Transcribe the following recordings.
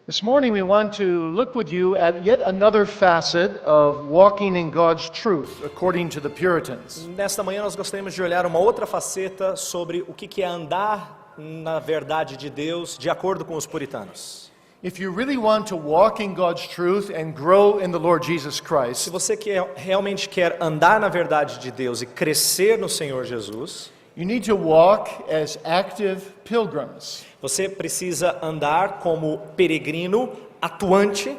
This morning we want to look with you at yet another facet of walking in God's truth, according to the Puritans. Nesta manhã nós gostaríamos de olhar uma outra faceta sobre o que é andar na verdade de Deus de acordo com os puritanos. If you really want to walk in God's truth and grow in the Lord Jesus Se Christ, você realmente quer andar na verdade de Deus e crescer no Senhor Jesus, you need to walk as active pilgrims. você precisa andar como peregrino atuante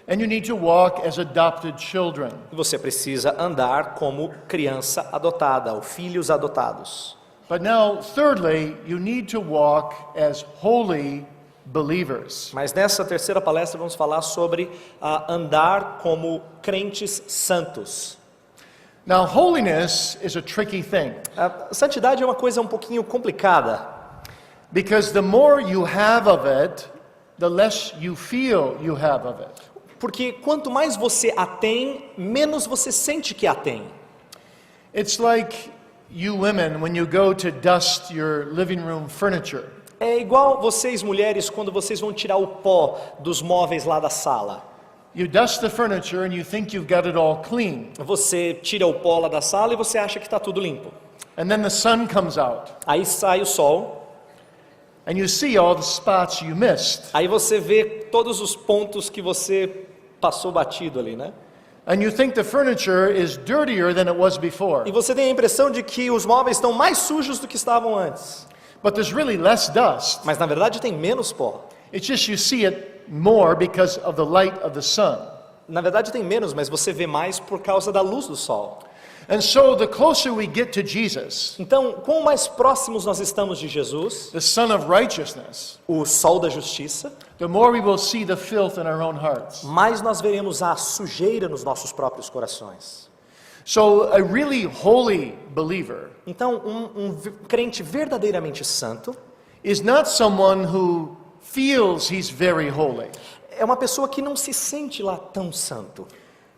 And you need to walk as adopted children. e você precisa andar como criança adotada ou filhos adotados. But now, thirdly, you need to walk as holy believers. Mas nessa terceira palestra vamos falar sobre andar como crentes santos. Now, holiness is a tricky thing A santidade é uma coisa um pouquinho complicada, because the more you have of it, the less you feel you have of it. porque quanto mais você a tem, menos você sente que a tem. It's like you women when you go to dust your living room furniture. É igual vocês mulheres quando vocês vão tirar o pó dos móveis lá da sala. You dust the furniture and you think you've got it all clean. Você tira o pó lá da sala e você acha que está tudo limpo. And then the sun comes out Aí sai o sol, and you see all the spots you missed. aí você vê todos os pontos que você passou batido ali, né? And you think the furniture is dirtier than it was before. E você tem a impressão de que os móveis estão mais sujos do que estavam antes. But there's really less dust. Mas na verdade tem menos pó. It's just you see it more because of the light of the sun. Na verdade tem menos, mas você vê mais por causa da luz do sol. And so the closer we get to Jesus, Então, quanto mais próximos nós estamos de Jesus, the Son of Righteousness, o sol da justiça, the more we will see the filth in our own hearts. mais nós veremos a sujeira nos nossos próprios corações. So a really holy believer Então, um crente verdadeiramente santo is not someone who feels he's very holy. é uma pessoa que não se sente lá tão santo.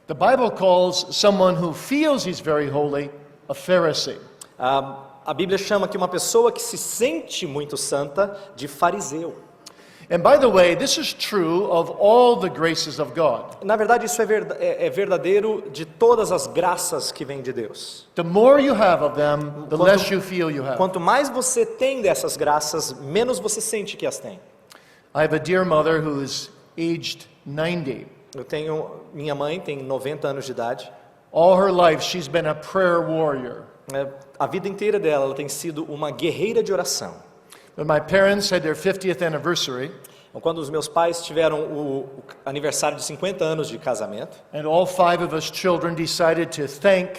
The Bible calls someone who feels he's very holy a Pharisee. A Bíblia chama que uma pessoa que se sente muito santa de fariseu. And by the way, this is true of all the graces of God. Na verdade, isso é verdadeiro de todas as graças que vêm de Deus. The more you have of them, the less you feel you have. Quanto mais você tem dessas graças, menos você sente que as tem. I have a dear mother who is aged 90. Minha mãe tem 90 anos de idade. All her life she's been a prayer warrior. A vida inteira dela, ela tem sido uma guerreira de oração. When my parents had their 50th anniversary, Quando os meus pais tiveram o aniversário de 50 anos de casamento, and all 5 of us children decided to thank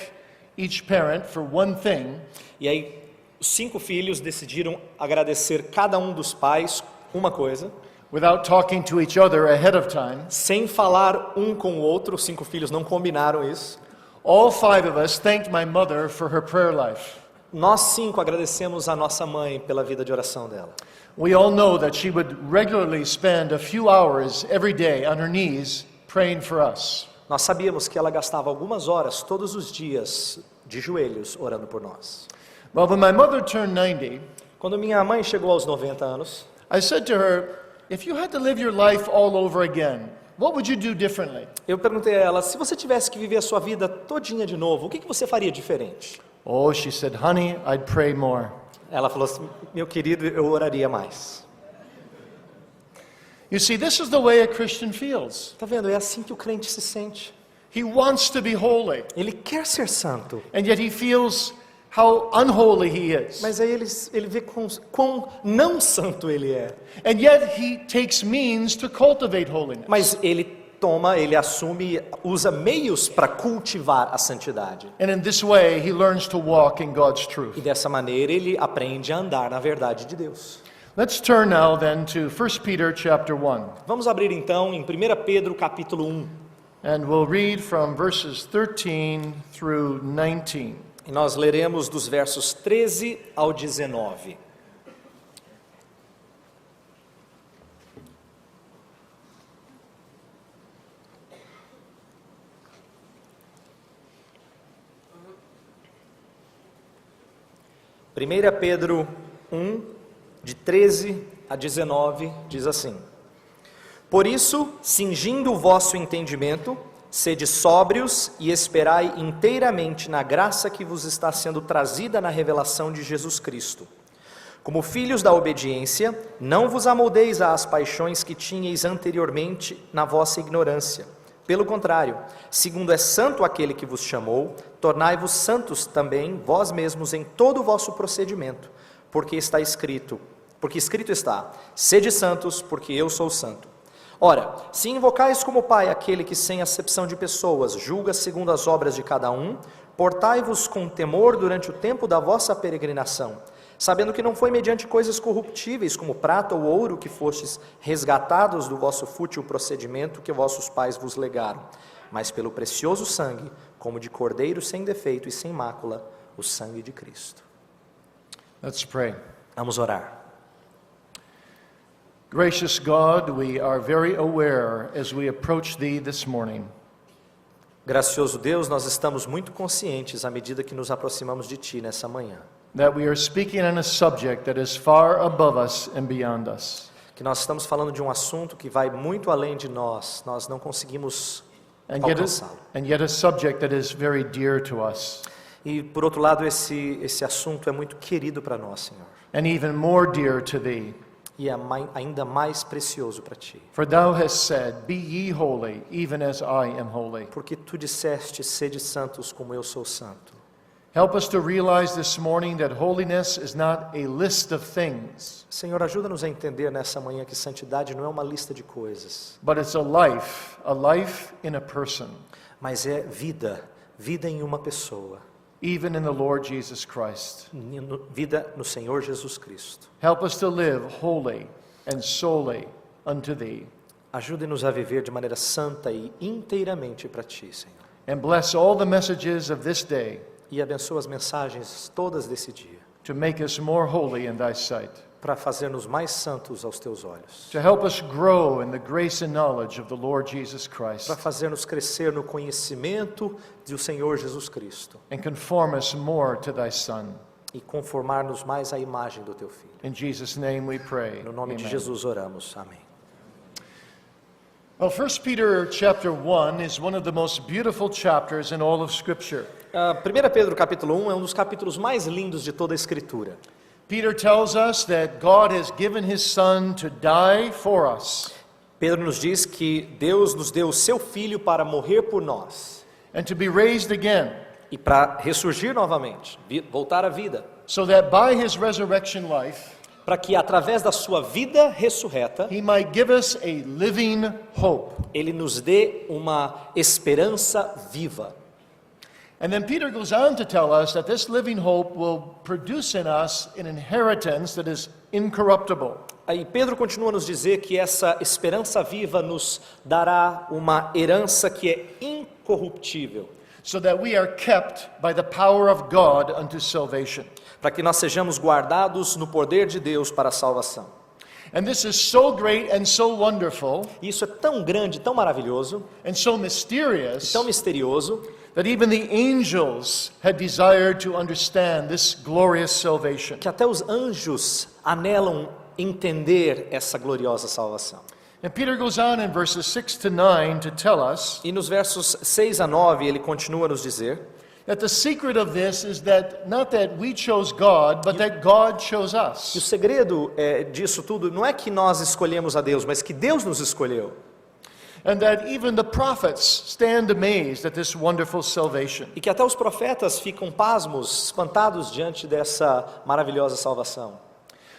each parent for one thing, e aí os 5 filhos decidiram agradecer cada um dos pais uma coisa, without talking to each other ahead of time. sem falar um com o outro. Os 5 filhos não combinaram isso. All 5 of us thanked my mother for her prayer life. Nós 5 agradecemos a nossa mãe pela vida de oração dela. We all know that she would regularly spend a few hours every day on her knees praying for us. Nós sabíamos que ela gastava algumas horas todos os dias de joelhos orando por nós. Well, when my mother turned 90, Quando minha mãe chegou aos 90 anos, I said to her, if you had to live your life all over again, what would you do differently? eu perguntei a ela, se você tivesse que viver a sua vida todinha de novo, o que você faria diferente? Oh, she said, honey, I'd pray more. Ela falou assim, meu querido, eu oraria mais. You see, this is the way a Christian feels. Tá vendo? É assim que o crente se sente. He wants to be holy, Ele quer ser santo, and yet he feels how unholy he is. mas aí ele vê quão não santo ele é. And yet he takes means to cultivate holiness. Mas ele assume, usa meios para cultivar a santidade. And in this way, he learns to walk in God's truth. E dessa maneira ele aprende a andar na verdade de Deus. Let's turn now then to 1 Peter chapter 1. Vamos abrir então em 1 Pedro capítulo 1. And we'll read from verses 13 through 19. E nós leremos dos versos 13 ao 19. Primeira Pedro 1, de 13 a 19, diz assim: Por isso, cingindo o vosso entendimento, sede sóbrios e esperai inteiramente na graça que vos está sendo trazida na revelação de Jesus Cristo. Como filhos da obediência, não vos amoldeis às paixões que tinhais anteriormente na vossa ignorância. Pelo contrário, segundo é santo aquele que vos chamou, tornai-vos santos também vós mesmos em todo o vosso procedimento, porque escrito está, sede santos, porque eu sou santo. Ora, se invocais como Pai aquele que sem acepção de pessoas julga segundo as obras de cada um, portai-vos com temor durante o tempo da vossa peregrinação, sabendo que não foi mediante coisas corruptíveis como prata ou ouro que fostes resgatados do vosso fútil procedimento que vossos pais vos legaram, mas pelo precioso sangue, como de cordeiro sem defeito e sem mácula, o sangue de Cristo. Let's pray. Vamos orar. Gracious God, we are very aware as we approach Thee this morning Gracioso Deus, nós estamos muito conscientes à medida que nos aproximamos de Ti nessa manhã, that we are speaking on a subject that is far above us and beyond us. que nós estamos falando de um assunto que vai muito além de nós não conseguimos alcançá-lo. And yet a subject that is very dear to us, E por outro lado, esse assunto é muito querido para nós, Senhor, and even more dear to Thee. e é ainda mais precioso para Ti. For Thou hast said, Be ye holy, even as I am holy. Porque Tu disseste, sede santos como eu sou santo. Help us to realize this morning that holiness is not a list of things, Senhor, ajuda-nos a entender nessa manhã que santidade não é uma lista de coisas, but it's a life in a person, mas é vida em uma pessoa, even in the Lord Jesus Christ. vida no Senhor Jesus Cristo. Help us to live holy and solely unto Thee, Ajude-nos a viver de maneira santa e inteiramente para Ti, Senhor. and bless all the messages of this day E abençoa as mensagens todas desse dia, to make us more holy in Thy sight, para fazer-nos mais santos aos Teus olhos, to help us grow in the grace and knowledge of the Lord Jesus Christ, para fazer-nos crescer no conhecimento do Senhor Jesus Cristo and conform us more to Thy Son. e conformar-nos mais à imagem do Teu Filho. In Jesus' name we pray. No nome de Amen. Jesus oramos. Amém. Well, 1 Peter chapter 1 is one of the most beautiful chapters in all of Scripture. 1 Pedro capítulo 1 é um dos capítulos mais lindos de toda a Escritura. Peter tells us that God has given His Son to die for us Pedro nos diz que Deus nos deu o seu Filho para morrer por nós and to be raised again, e para ressurgir novamente, voltar à vida, so that by His resurrection life, para que através da sua vida ressurreta, He might give us a living hope. Ele nos dê uma esperança viva. And then Peter goes on to tell us that this living hope will produce in us an inheritance that is incorruptible. Aí Pedro continua a nos dizer que essa esperança viva nos dará uma herança que é incorruptível, So that we are kept by the power of God unto salvation. para que nós sejamos guardados no poder de Deus para a salvação. And this is so great and so wonderful E isso é tão grande, tão maravilhoso, and so mysterious tão misterioso, that even the angels had desired to understand this glorious salvation. que até os anjos anelam entender essa gloriosa salvação. And Peter goes on in verses 6 to 9 to tell us E nos versos 6 a 9 ele continua a nos dizer that the secret of this is that not that we chose God, but that God chose que o us. segredo disso tudo não é que nós escolhemos a Deus, mas que Deus nos escolheu. And that even the prophets stand amazed at this wonderful salvation. E que até os profetas ficam pasmos, espantados diante dessa maravilhosa salvação.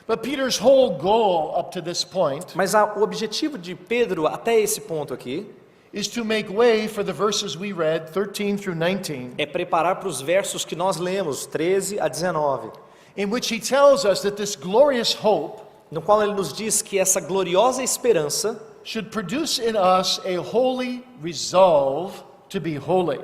But Peter's whole goal up to this point Mas o objetivo de Pedro até esse ponto aqui is to make way for the verses we read, 13 through 19, é preparar para os versos que nós lemos, 13 a 19, in which he tells us that this glorious hope no qual ele nos diz que essa gloriosa esperança should produce in us a holy resolve to be holy.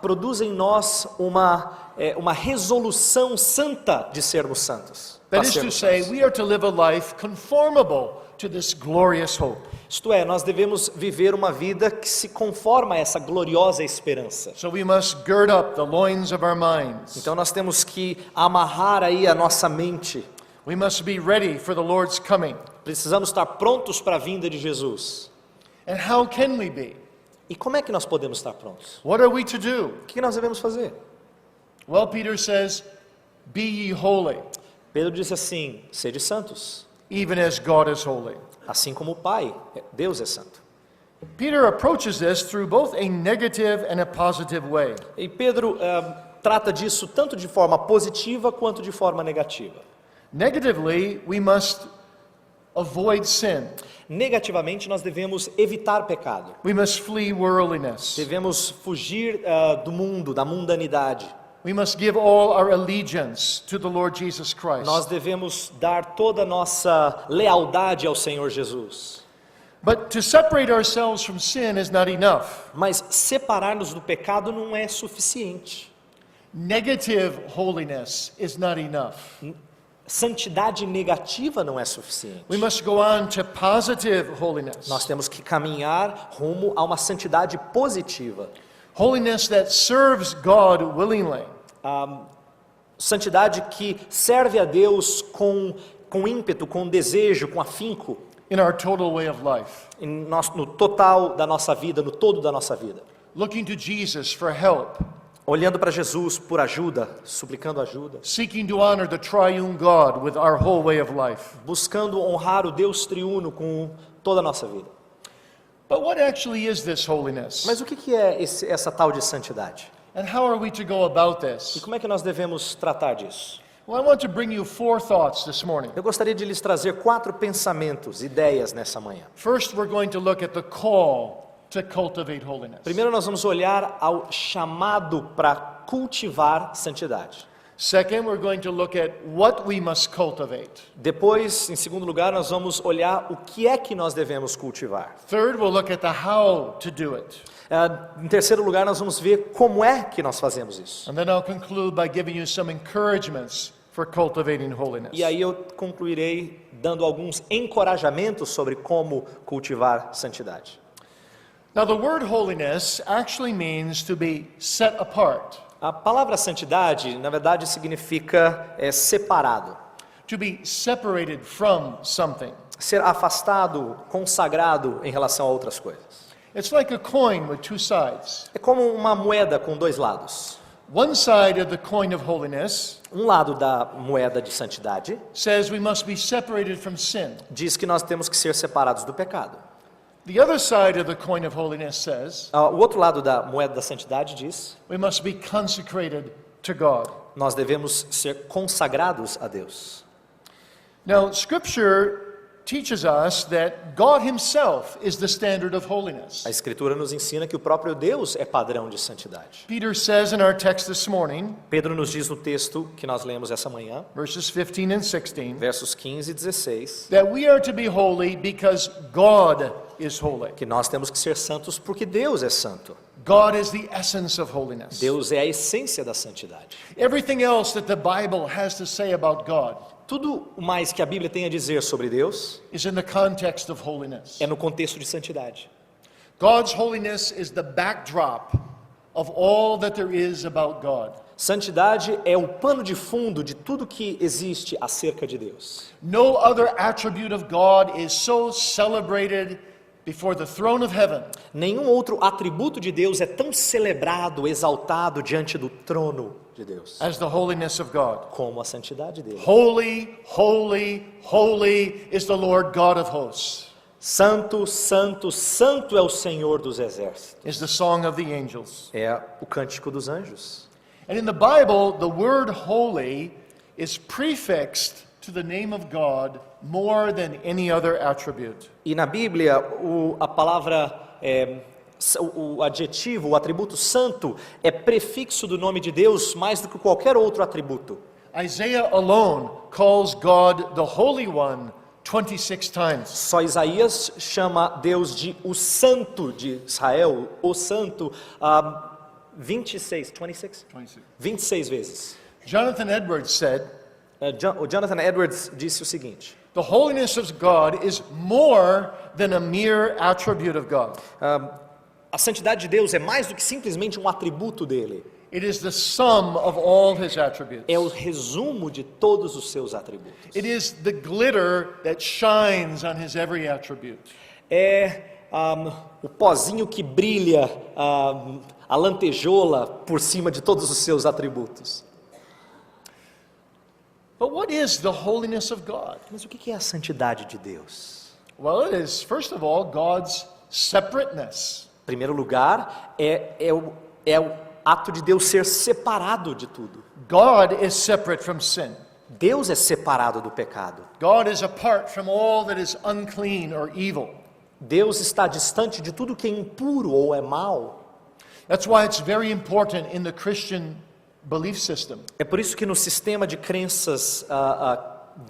produz em nós uma resolução santa de sermos santos. That para is to sermos say, santos. we are to live a life conformable to this glorious hope. Isto é, nós devemos viver uma vida que se conforma a essa gloriosa esperança. So we must gird up the loins of our minds. Então nós temos que amarrar aí a nossa mente. We must be ready for the Lord's coming. Precisamos estar prontos para a vinda de Jesus. And how can we be? E como é que nós podemos estar prontos? What are we to do? O que nós devemos fazer? Well, Peter says, be ye holy, Pedro disse assim: sede santos, even as God is holy. assim como o Pai, Deus é santo. Peter approaches this through both a negative and a positive way. E Pedro trata disso tanto de forma positiva quanto de forma negativa. Negatively, we must avoid sin. Negativamente, nós devemos evitar pecado. We must flee worldliness. Devemos fugir do mundo, da mundanidade. We must give all our allegiance to the Lord Jesus Christ. Nós devemos dar toda a nossa lealdade ao Senhor Jesus. But to separate ourselves from sin is not enough. Mas separar-nos do pecado não é suficiente. Negative holiness is not enough. Santidade negativa não é suficiente. We must go on to positive holiness. Nós temos que caminhar rumo a uma santidade positiva. Holiness that serves God willingly. Santidade que serve a Deus com ímpeto, com desejo, com afinco. In our total way of life. No total da nossa vida, no todo da nossa vida. Looking to Jesus for help. Olhando para Jesus por ajuda, suplicando ajuda. Seeking to honor the triune God with our whole way of life. Buscando honrar o Deus triuno com toda a nossa vida. But what actually is this holiness? Mas o que é essa tal de santidade? And how are we to go about E this? como é que nós devemos tratar disso? Well, I want to bring you 4 thoughts this morning. Eu gostaria de lhes trazer 4 pensamentos, ideias nessa manhã. First, we're going to look at the call to cultivate holiness. Primeiro nós vamos olhar ao chamado para cultivar santidade. Second, we're going to look at what we must cultivate. Depois, em segundo lugar, nós vamos olhar o que é que nós devemos cultivar. Third, we'll look at the how to do it. Em terceiro lugar, nós vamos ver como é que nós fazemos isso. And then I'll conclude by giving you some encouragements for cultivating holiness. E aí eu concluirei dando alguns encorajamentos sobre como cultivar santidade. Now, the word holiness actually means to be set apart, A palavra santidade, na verdade, significa separado, to be separated from something. ser afastado, consagrado em relação a outras coisas. It's like a coin with 2 sides. É como uma moeda com 2 lados. One side of the coin of holiness Um lado da moeda de santidade says we must be separated from sin. diz que nós temos que ser separados do pecado. The other side of the coin of holiness says O outro lado da moeda da santidade diz: we must be consecrated to God. nós devemos ser consagrados a Deus. Now, Scripture teaches us that God Himself is the standard of holiness. A Escritura nos ensina que o próprio Deus é padrão de santidade. Peter says in our text this morning, Pedro nos diz no texto que nós lemos essa manhã, verses 15 and 16, versos 15 e 16, that we are to be holy because God is holy. que nós temos que ser santos porque Deus é santo. God is the essence of holiness. Deus é a essência da santidade. Everything else that the Bible has to say about God Tudo o mais que a Bíblia tem a dizer sobre Deus is in the context of holiness. é no contexto de santidade. God's holiness is the backdrop of all that there is about God. Santidade é o pano de fundo de tudo que existe acerca de Deus. No other attribute of God is so celebrated before the throne of heaven Nenhum outro atributo de Deus é tão celebrado, exaltado diante do trono de Deus as the holiness of God. como a santidade dele. Holy, holy, holy is the Lord God of hosts, Santo, santo, santo é o Senhor dos exércitos. is the song of the angels. É o cântico dos anjos. And in the Bible, the word holy is prefixed to the name of God more than any other attribute. E na Bíblia, a palavra, o adjetivo, o atributo santo é prefixo do nome de Deus mais do que qualquer outro atributo. Isaiah alone calls God the Holy One 26 times. Só Isaías chama Deus de o Santo de Israel, o Santo, 26 vezes. Jonathan Edwards said, O Jonathan Edwards disse o seguinte: the holiness of God is more than a mere attribute of God. a santidade de Deus é mais do que simplesmente um atributo dele. It is the sum of all his attributes. É o resumo de todos os seus atributos. It is the glitter that shines on his every attribute. É o pozinho que brilha, a lantejola por cima de todos os seus atributos. But what is the holiness of God? Mas o que é a santidade de Deus? Well, it is, first of all, God's separateness. Em primeiro lugar, é o ato de Deus ser separado de tudo. God is separate from sin. Deus é separado do pecado. God is apart from all that is unclean or evil. Deus está distante de tudo que é impuro ou é mal. That's why it's very important in the Christian belief system É por isso que no sistema de crenças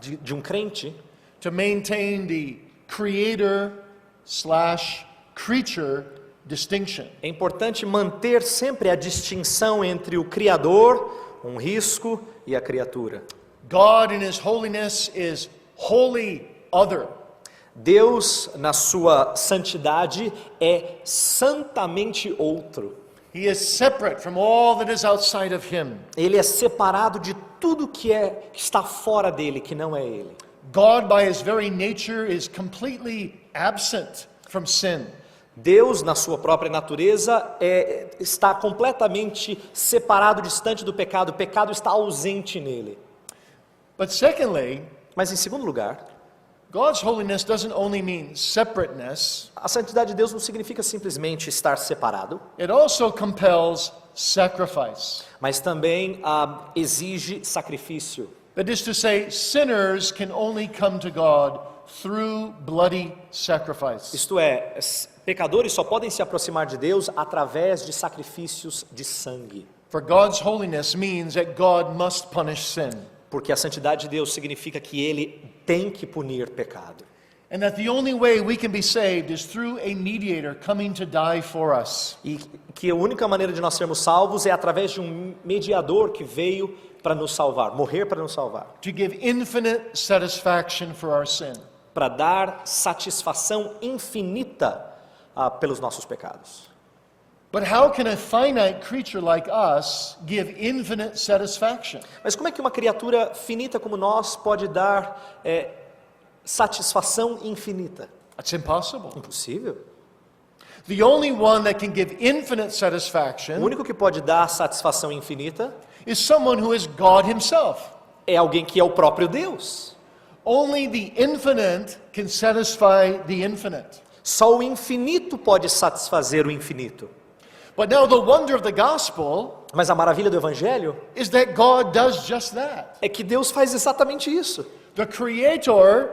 de um crente, to maintain the creator/creature distinction. é importante manter sempre a distinção entre o Criador, um risco, e a criatura. God in his holiness is wholly other. Deus, na sua santidade, é santamente outro. He is separate from all that is outside of him. Ele é separado de tudo que está fora dele, que não é ele. God by his very nature is completely absent from sin. Deus, na sua própria natureza, está completamente separado, distante do pecado. O pecado está ausente nele. But secondly, Mas em segundo lugar, God's holiness doesn't only mean separateness, a santidade de Deus não significa simplesmente estar separado, it also compels sacrifice. mas também exige sacrifício. That is to say, sinners can only come to God through bloody sacrifice. Isto é, pecadores só podem se aproximar de Deus através de sacrifícios de sangue. For God's holiness means that God must punish sin. Porque a santidade de Deus significa que Ele tem que punir pecado. And that the only way we can be saved is through a mediator coming to die for us. E que a única maneira de nós sermos salvos é através de um mediador que veio para nos salvar, morrer para nos salvar. To give infinite satisfaction for our sin. Para dar satisfação infinita pelos nossos pecados. But how can a finite creature like us give infinite satisfaction? Mas como é que uma criatura finita como nós pode dar satisfação infinita? It's impossible. Impossível. The only one that can give infinite O satisfaction único que pode dar satisfação infinita is someone who is God himself. é alguém que é o próprio Deus. Only the infinite can satisfy the infinite. Só o infinito pode satisfazer o infinito. But now the wonder of the gospel Mas a maravilha do Evangelho is that God does just that. é que Deus faz exatamente isso. The Creator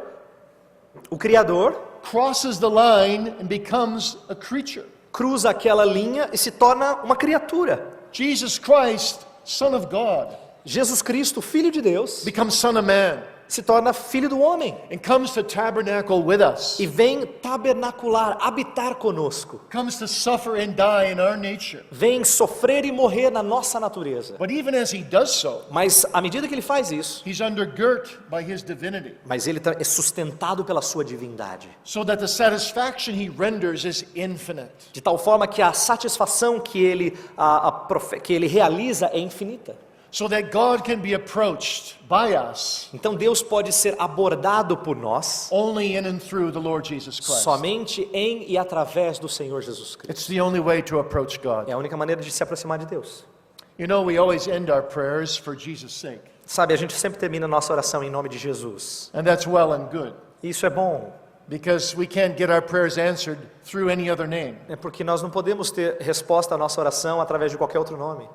O Criador crosses the line and becomes a creature. cruza aquela linha e se torna uma criatura. Jesus Christ, Son of God, Jesus Cristo, Filho de Deus, becomes Son of Man se torna Filho do homem and comes to tabernacle with us. e vem tabernacular, habitar conosco. Comes to suffer and die in our nature. Vem sofrer e morrer na nossa natureza. But even as he does so, Mas à medida que ele faz isso, he's undergirt by his divinity, mas ele é sustentado pela sua divindade. so that the satisfaction he renders is infinite. De tal forma que a satisfação que ele realiza é infinita. So that God can be approached by us Então Deus pode ser abordado por nós only in and through the Lord Jesus Christ. somente em e através do Senhor Jesus Cristo. It's the only way to approach God. É a única maneira de se aproximar de Deus. You know, we always end our prayers for Jesus' sake, Sabe, a gente sempre termina a nossa oração em nome de Jesus. and that's well and good, Isso é bom, because we can't get our prayers answered through any other name. é porque nós não podemos ter resposta à nossa oração através de qualquer outro nome.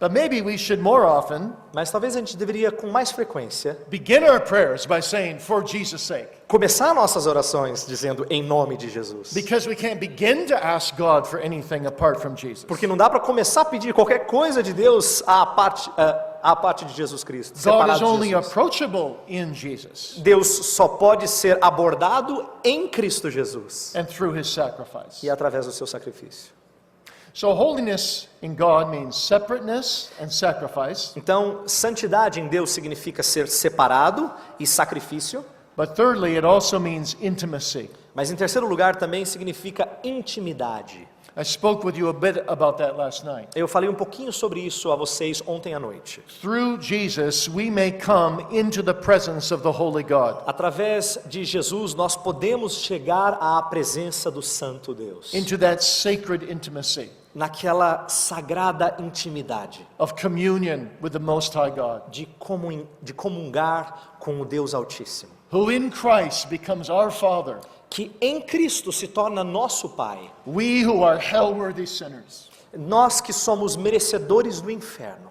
But maybe we should more often Mas talvez a gente deveria, com mais frequência, begin our prayers by saying, for Jesus' sake. começar nossas orações dizendo em nome de Jesus. Because we can't begin to ask God for anything apart from Jesus. Porque não dá para começar a pedir qualquer coisa de Deus à parte de Jesus Cristo. God Separado is de only Jesus. approachable in Jesus Deus só pode ser abordado em Cristo Jesus and through his sacrifice. e através do seu sacrifício. So holiness in God means separateness and sacrifice. Então, santidade em Deus significa ser separado e sacrifício, But thirdly, it also means intimacy. mas em terceiro lugar também significa intimidade. I spoke with you a bit about that last night. Eu falei um pouquinho sobre isso a vocês ontem à noite. Through Jesus, we may come into the presence of the Holy God, Através de Jesus, nós podemos chegar à presença do Santo Deus, into that sacred intimacy naquela sagrada intimidade of communion with the Most High God, de comungar com o Deus Altíssimo, who in Christ becomes our Father, que em Cristo se torna nosso Pai, we who are hell-worthy sinners. nós que somos merecedores do inferno.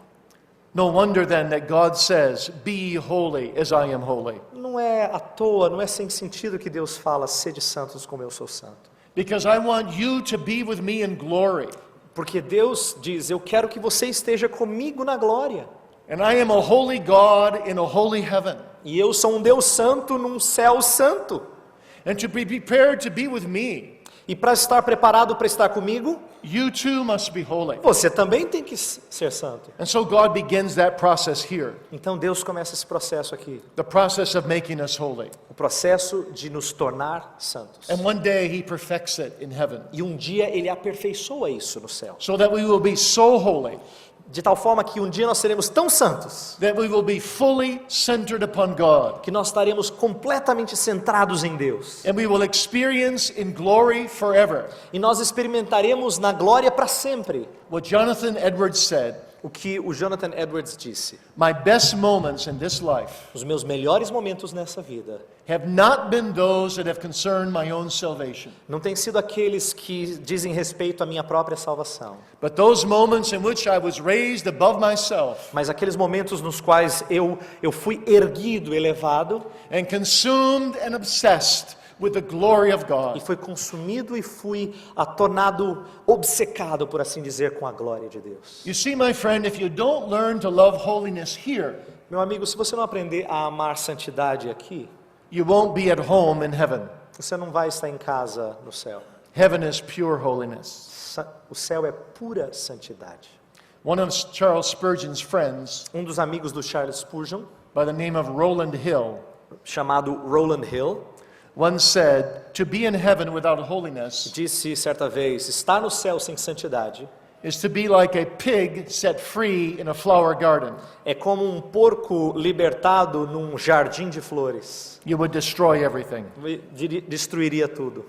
No wonder then that God says, "Be holy as I am holy." Não é à toa, não é sem sentido que Deus fala, sede santos como eu sou santo. Because I want you to be with me in glory. Porque Deus diz, eu quero que você esteja comigo na glória. And I am a holy God in a holy heaven. E eu sou um Deus santo num céu santo. And to be prepared to be with me, E para estar preparado para estar comigo, you too must be holy. você também tem que ser santo. And so God begins that process here, Então Deus começa esse processo aqui, the process of making us holy. o processo de nos tornar santos. And one day He perfects it in heaven, E um dia Ele aperfeiçoa isso no céu, so that we will be so holy de tal forma que um dia nós seremos tão santos that we will be fully centered upon God. que nós estaremos completamente centrados em Deus. And we will experience in glory forever E nós experimentaremos na glória para sempre what Jonathan Edwards said, o que o Jonathan Edwards disse: "My best moments in this life os meus melhores momentos nessa vida have not been those that have concerned my own salvation, não têm sido aqueles que dizem respeito à minha própria salvação, but those moments in which I was raised above myself mas aqueles momentos nos quais eu fui erguido, elevado, and consumed and obsessed with the glory of e God." fui consumido e fui tornado obcecado, por assim dizer, com a glória de Deus. You see, my friend, if you don't learn to love holiness here, Meu amigo, se você não aprender a amar santidade aqui, you won't be at home in heaven. você não vai estar em casa no céu. Heaven is pure holiness. O céu é pura santidade. One of Charles Spurgeon's friends, Um dos amigos do Charles Spurgeon, by the name of Rowland Hill, chamado Rowland Hill, once said, "To be in heaven without holiness disse certa vez: estar no céu sem santidade is to be like a pig set free in a flower garden. é como um porco libertado num jardim de flores. You would destroy everything." Destruiria tudo.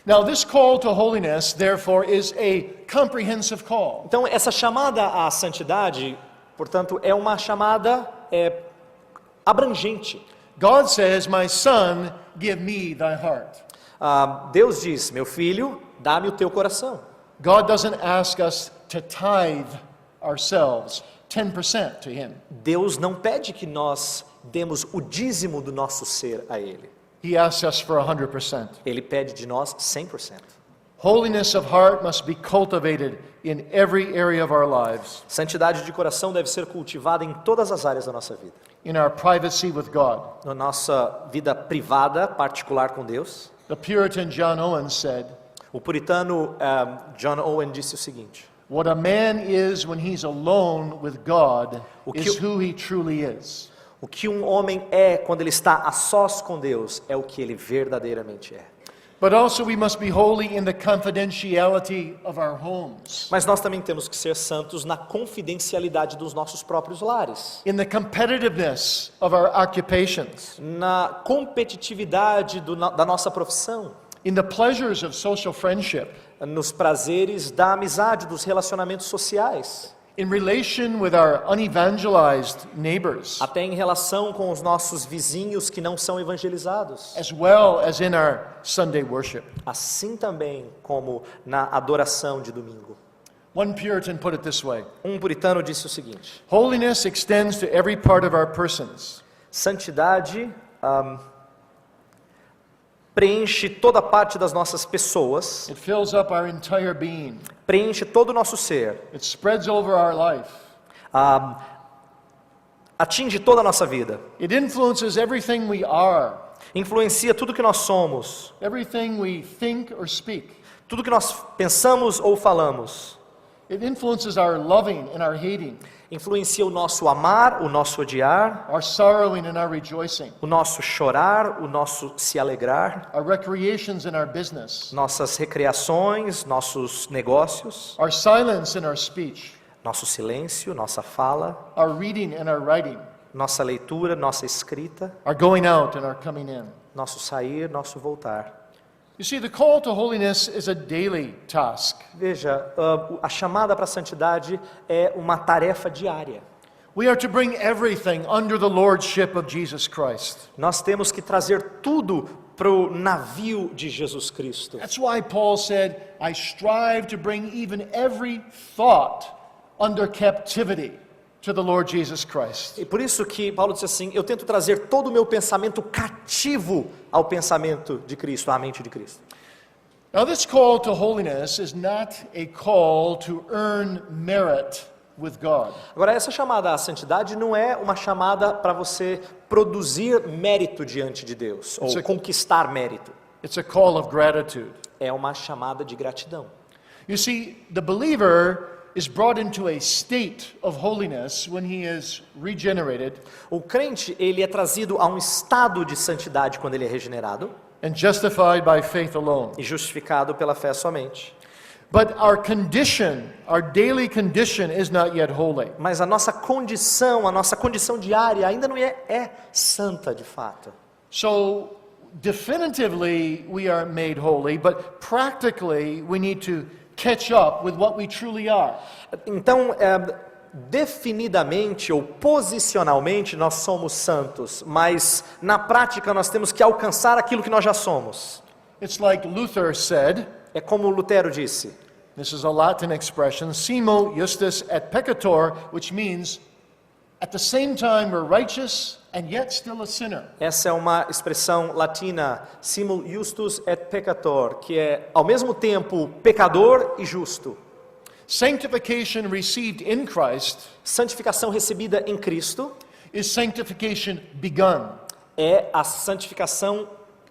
Now, this call to holiness, therefore, is a comprehensive call. Então, essa chamada à santidade, portanto, é uma chamada abrangente. God says, "My son, give me thy heart." Deus diz: meu filho, dá-me o teu coração. God doesn't ask us to tithe ourselves 10% to Him. Deus não pede que nós demos o dízimo do nosso ser a Ele. He asks us for 100%. Ele pede de nós 100%. Holiness of heart must be cultivated in every area of our lives, Santidade de coração deve ser cultivada em todas as áreas da nossa vida. in our privacy with God. Na nossa vida privada, particular com Deus. The Puritan John Owen said, O puritano John Owen disse o seguinte: "What a man is when he's alone with God O que is o- who he truly is." o que um homem é quando ele está a sós com Deus é o que ele verdadeiramente é. But also we must be holy in the confidentiality of our homes, Mas nós também temos que ser santos na confidencialidade dos nossos próprios lares, in the competitiveness of our occupations, na competitividade da nossa profissão, in the pleasures of social friendship, nos prazeres da amizade, dos relacionamentos sociais, in relation with our unevangelized neighbors, até em relação com os nossos vizinhos que não são evangelizados, as well as in our Sunday worship. assim também como na adoração de domingo. One Puritan put it this way: Um puritano disse o seguinte: "Holiness extends to every part of our persons, santidade preenche toda parte das nossas pessoas, it fills up our entire being, preenche todo o nosso ser, it spreads over our life, atinge toda a nossa vida, it influences everything we are, influencia tudo que nós somos, everything we think or speak. tudo que nós pensamos ou falamos. It influences our loving and our hating, Influencia o nosso amar, o nosso odiar, our sorrowing and our rejoicing, o nosso chorar, o nosso se alegrar, our recreations and our business, nossas recreações, nossos negócios, our silence and our speech, nosso silêncio, nossa fala, our reading and our writing, nossa leitura, nossa escrita, our going out and our coming in. nosso sair, nosso voltar. You see, the call to holiness is a daily task. Veja, a chamada para a santidade é uma tarefa diária. We are to bring everything under the lordship of Jesus Christ. Nós temos que trazer tudo para o navio de Jesus Cristo. That's why Paul said, I strive to bring even every thought under captivity to the Lord Jesus Christ. E por isso que Paulo disse assim, eu tento trazer todo o meu pensamento cativo ao pensamento de Cristo, à mente de Cristo. Now, this call to holiness is not a call to earn merit with God. Agora, essa chamada à santidade não é uma chamada para você produzir mérito diante de Deus, ou conquistar mérito. It's a call of gratitude. É uma chamada de gratidão. You see, the believer is brought into a state of holiness when he is regenerated O crente, ele é trazido a um estado de santidade quando ele é regenerado and justified by faith alone. e justificado pela fé somente. But our condition, our daily condition is not yet holy. Mas a nossa condição diária ainda não é santa de fato. So, definitively we are made holy, but practically we need to catch up with what we truly are. Então, definidamente ou posicionalmente nós somos santos, mas na prática nós temos que alcançar aquilo que nós já somos. It's like Luther said, É como Lutero disse, this is a Latin expression, simo justus et peccator, which means at the same time we're righteous and yet still a sinner. essa é uma expressão latina, simul justus et peccator, que é ao mesmo tempo pecador e justo. Sanctification received in Christ Santificação recebida em Cristo is sanctification begun, é a santificação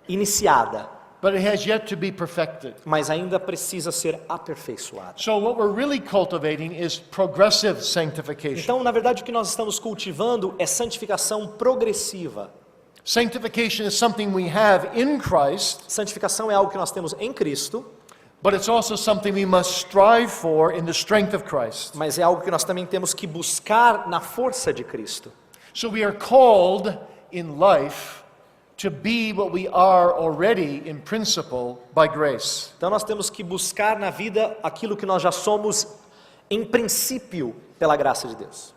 iniciada, but it has yet to be perfected. mas ainda precisa ser aperfeiçoada. So what we're really cultivating is progressive sanctification. Então, na verdade, o que nós estamos cultivando é santificação progressiva. Sanctification is something we have in Christ, Santificação é algo que nós temos em Cristo, but it's also something we must strive for in the strength of Christ. mas é algo que nós também temos que buscar na força de Cristo. So we are called in life to be what we are already in principle by grace. Então, nós temos que buscar na vida aquilo que nós já somos em princípio pela graça de Deus.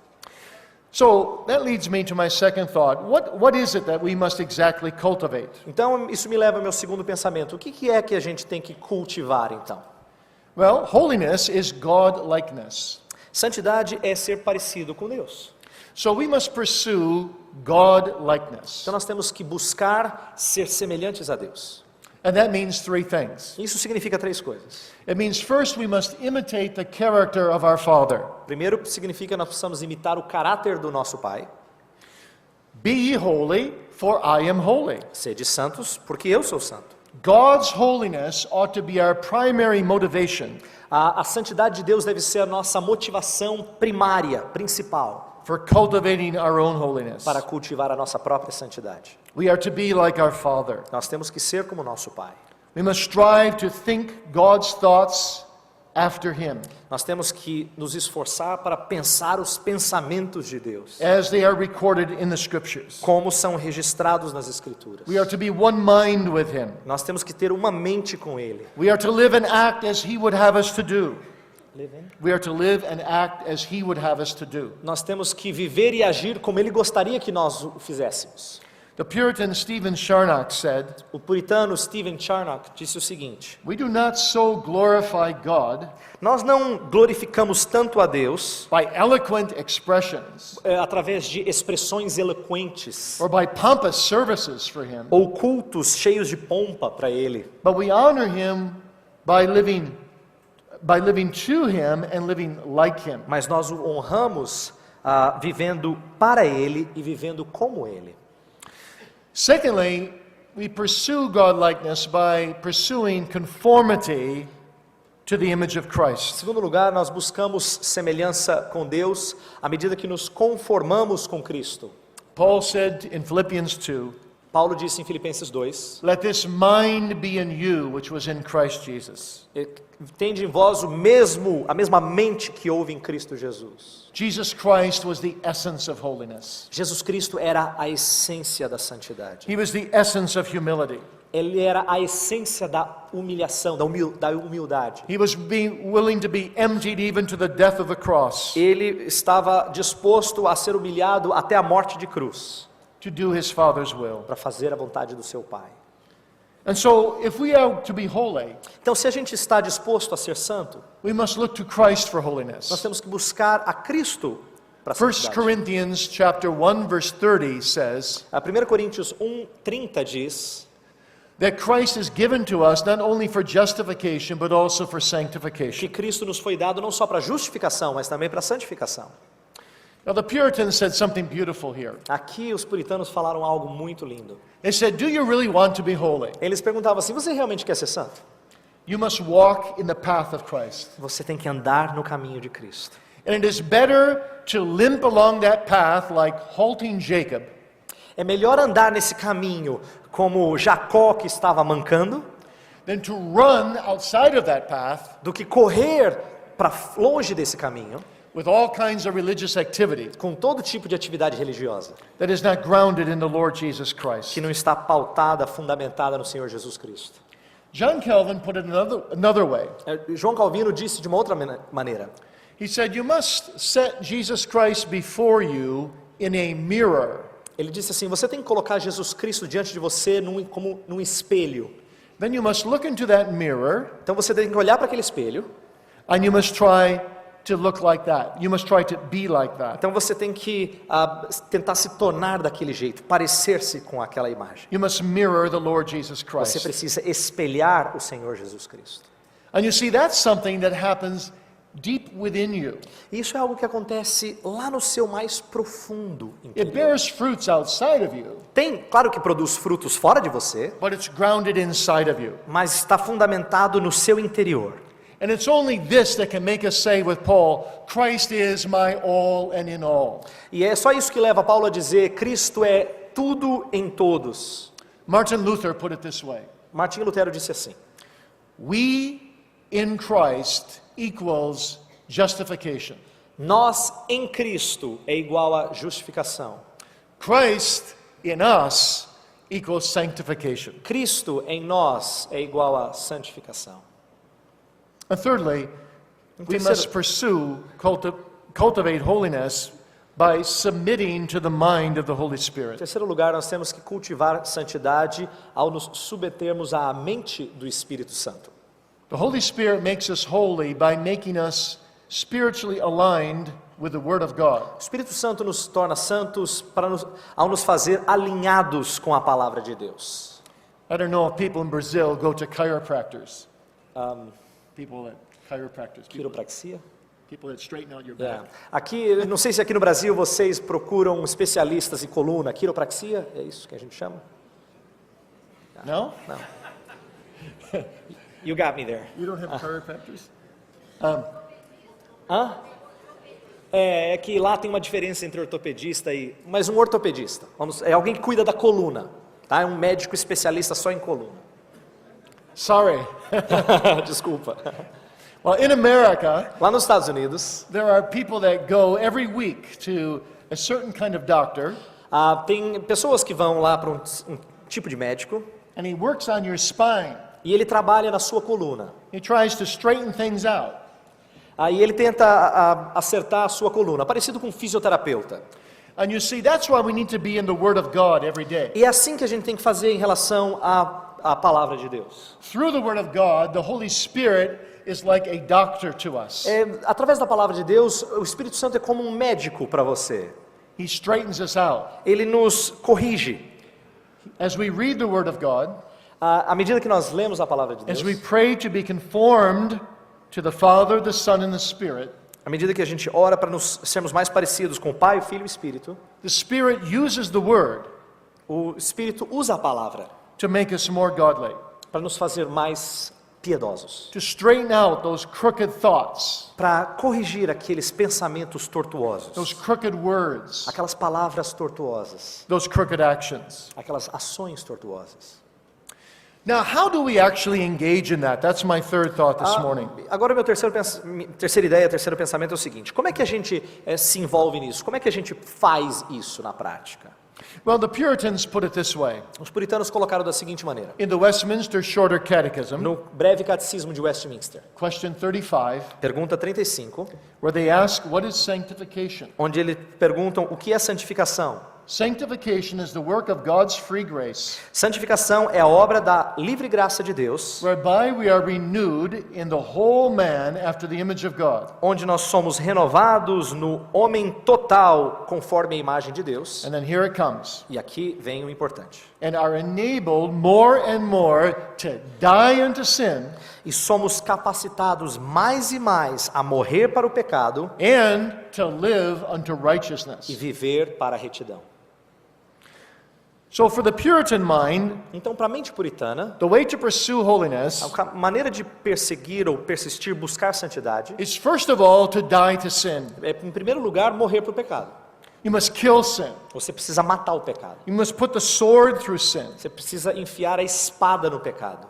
So that leads me to my second thought. What is it that we must exactly cultivate? Então, isso me leva ao meu segundo pensamento. O que é que a gente tem que cultivar, então? Well, holiness is God-likeness. Santidade é ser parecido com Deus. So we must pursue God-likeness. Então, nós temos que buscar ser semelhantes a Deus. And that means three things. Isso significa três coisas. It means first we must imitate the character of our Father. Primeiro, significa que nós precisamos imitar o caráter do nosso Pai. Be ye holy, for I am holy. Sede santos, porque eu sou santo. God's holiness ought to be our primary motivation A santidade de Deus deve ser a nossa motivação primária, principal, for cultivating our own holiness. para cultivar a nossa própria santidade. We are to be like our Father. Nós temos que ser como nosso Pai. We must strive to think God's thoughts after Him, Nós temos que nos esforçar para pensar os pensamentos de Deus, as they are recorded in the Scriptures. como são registrados nas Escrituras. We are to be one mind with Him. Nós temos que ter uma mente com Ele. We are to live and act as He would have us to do. We are to live and act as He would have us to do. Nós temos que viver e agir como Ele gostaria que nós o fizéssemos. The Puritan Stephen Charnock said, O puritano Stephen Charnock disse o seguinte: "We do not so glorify God nós não glorificamos tanto a Deus by eloquent expressions através de expressões eloquentes or by pompous services for Him, ou cultos cheios de pompa para Ele, but we honor Him by living to Him and living like Him." mas nós o honramos vivendo para Ele e vivendo como Ele. Secondly, we pursue godlikeness by pursuing conformity to the image of Em Christ. segundo lugar, nós buscamos semelhança com Deus à medida que nos conformamos com Cristo. Paul said in Philippians 2, Paulo disse em Filipenses 2, "Let this mind be in you, which was in Christ Jesus." tende em vós a mesma mente que houve em Cristo Jesus. Jesus Christ was the essence of holiness. Jesus Cristo era a essência da santidade. He was the essence of humility. Ele era a essência da humilhação, da humildade. He was willing to be emptied even to the death of the cross Ele estava disposto a ser humilhado até a morte de cruz, to do his Father's will. para fazer a vontade do seu Pai. And so, if we are to be holy, Então, se a gente está disposto a ser santo, we must look to Christ for nós holiness. temos que buscar a Cristo para a 1 santidade. Corinthians chapter 1 verse 30 says A 1 Coríntios 1:30 diz that Christ is given to us not only for justification but also for que sanctification. Cristo nos foi dado não só para justificação, mas também para santificação. Now the Puritans said something beautiful here. Aqui os puritanos falaram algo muito lindo. They said, "Do you really want to be holy? Eles perguntavam assim: você realmente quer ser santo? You must walk in the path of Christ. Você tem que andar no caminho de Cristo. And it is better to limp along that path like halting Jacob É melhor andar nesse caminho como Jacó que estava mancando, than to run outside of that path do que correr para longe desse caminho with all kinds of religious activity com todo tipo de atividade religiosa that is not grounded in the Lord Jesus Christ." que não está pautada, fundamentada no Senhor Jesus Cristo. John Calvin put it another way. João Calvino disse de uma outra maneira. He said, "You must set Jesus Christ before you in a mirror. Ele disse assim: você tem que colocar Jesus Cristo diante de você como num espelho. Then you must look into that mirror Então você tem que olhar para aquele espelho. and you must try to look like that. You must try to be like that. Então você tem que tentar se tornar daquele jeito, parecer-se com aquela imagem. You must mirror the Lord Jesus Você Christ." precisa espelhar o Senhor Jesus Cristo. And you see, that's something that happens deep within you. Isso é algo que acontece lá no seu mais profundo It interior. bears fruits outside of you, Tem, claro que produz frutos fora de você, but it's grounded inside of you. mas está fundamentado no seu interior. And it's only this that can make us say with Paul, "Christ is my all and in all." E é só isso que leva Paulo a dizer: Cristo é tudo em todos. Martin Luther put it this way: Martinho Lutero disse assim: "We in Christ equals justification. nós em Cristo é igual a justificação. Christ in us equals sanctification." Cristo em nós é igual a santificação. And thirdly, we terceiro- must pursue, cultivate holiness by submitting to the mind of the Holy Em Spirit. terceiro lugar, nós temos que cultivar santidade ao nos submetermos à mente do Espírito Santo. The Holy Spirit makes us holy by making us spiritually aligned with the Word of God. O Espírito Santo nos torna santos ao nos fazer alinhados com a palavra de Deus. I don't know if people in Brazil go to chiropractors. Quiropraxia? People that straighten out your back. Aqui, não sei se aqui no Brasil vocês procuram especialistas em coluna. Quiropraxia, é isso que a gente chama? No? Não. You got me there. You don't have chiropractors? Hã? É que lá tem uma diferença entre ortopedista e... Mas um ortopedista, é alguém que cuida da coluna, tá? É um médico especialista só em coluna. Sorry. Desculpa. Well, in America, Lá nos Estados Unidos, there are people that go every week to a certain kind of doctor, tem pessoas que vão lá para um tipo de médico and he works on your spine. e ele trabalha na sua coluna. He tries to straighten things out. Aí ele tenta acertar a sua coluna, parecido com um fisioterapeuta. And you see, that's why we need to be in the Word of God every day. E é assim que a gente tem que fazer em relação à palavra de Deus. Through the Word of God, the Holy Spirit is like a doctor to us. Através da palavra de Deus, o Espírito Santo é como um médico para você. He straightens us out. Ele nos corrige. As we read the Word of God, À medida que nós lemos a palavra de Deus, as we pray to be conformed to the Father, the Son, and the Spirit, à medida que a gente ora para nos sermos mais parecidos com o Pai, o Filho e o Espírito, the Spirit uses the Word o Espírito usa a palavra to make us more godly. para nos fazer mais piedosos, to straighten out those crooked thoughts, para corrigir aqueles pensamentos tortuosos, those crooked words, aquelas palavras tortuosas, those crooked actions. aquelas ações tortuosas. Now, how do we actually engage in that? That's my third thought this morning. Agora, terceira ideia, terceiro pensamento é o seguinte: como é que a gente se envolve nisso? Como é que a gente faz isso na prática? Well, the Puritans put it this way. Os puritanos colocaram da seguinte maneira: In the Westminster Shorter Catechism, no breve catecismo de Westminster, question 35, pergunta 35, where they ask, what is sanctification? onde eles perguntam o que é santificação. Sanctification is the work of God's free grace, Santificação é a obra da livre graça de Deus, whereby we are renewed in the whole man after the image of God. onde nós somos renovados no homem total conforme a imagem de Deus. And then here it comes. E aqui vem o importante. And are enabled more and more to die unto sin E somos capacitados mais e mais a morrer para o pecado and to live unto e righteousness. viver para a retidão. So for the Puritan mind, Então, para a mente puritana, the way to pursue holiness a maneira de perseguir ou persistir, buscar santidade, is first of all to die to sin. é, em primeiro lugar, morrer para o pecado. You must kill sin. Você precisa matar o pecado. You must put the sword through sin. Você precisa enfiar a espada no pecado.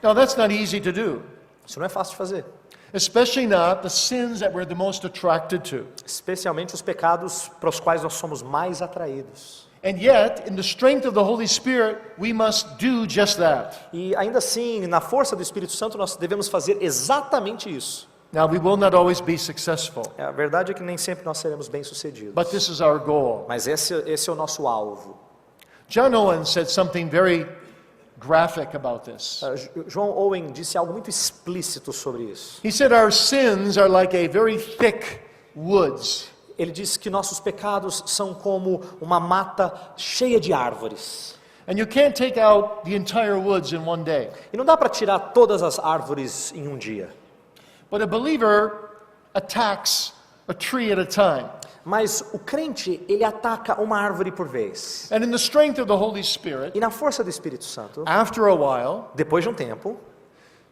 Now that's not easy to do, Isso não é fácil de fazer. especially not the sins that we're the most attracted to. Especialmente os pecados para os quais nós somos mais atraídos. And yet, in the strength of the Holy Spirit, we must do just that. E ainda assim, na força do Espírito Santo, nós devemos fazer exatamente isso. Now, we will not always be successful, A verdade é que nem sempre nós seremos bem-sucedidos. but this is our goal. Mas esse é o nosso alvo. John Owen said something very graphic about this. João Owen disse algo muito explícito sobre isso. He said our sins are like a very thick woods. Ele disse que nossos pecados são como uma mata cheia de árvores. And you can't take out the entire woods in one day. E não dá para tirar todas as árvores em um dia. But a believer attacks a tree at a time. Mas o crente, ele ataca uma árvore por vez. And in the strength of the Holy Spirit, E na força do Espírito Santo, after a while, depois de um tempo,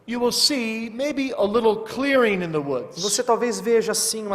you will see maybe a little clearing in the woods. você talvez veja assim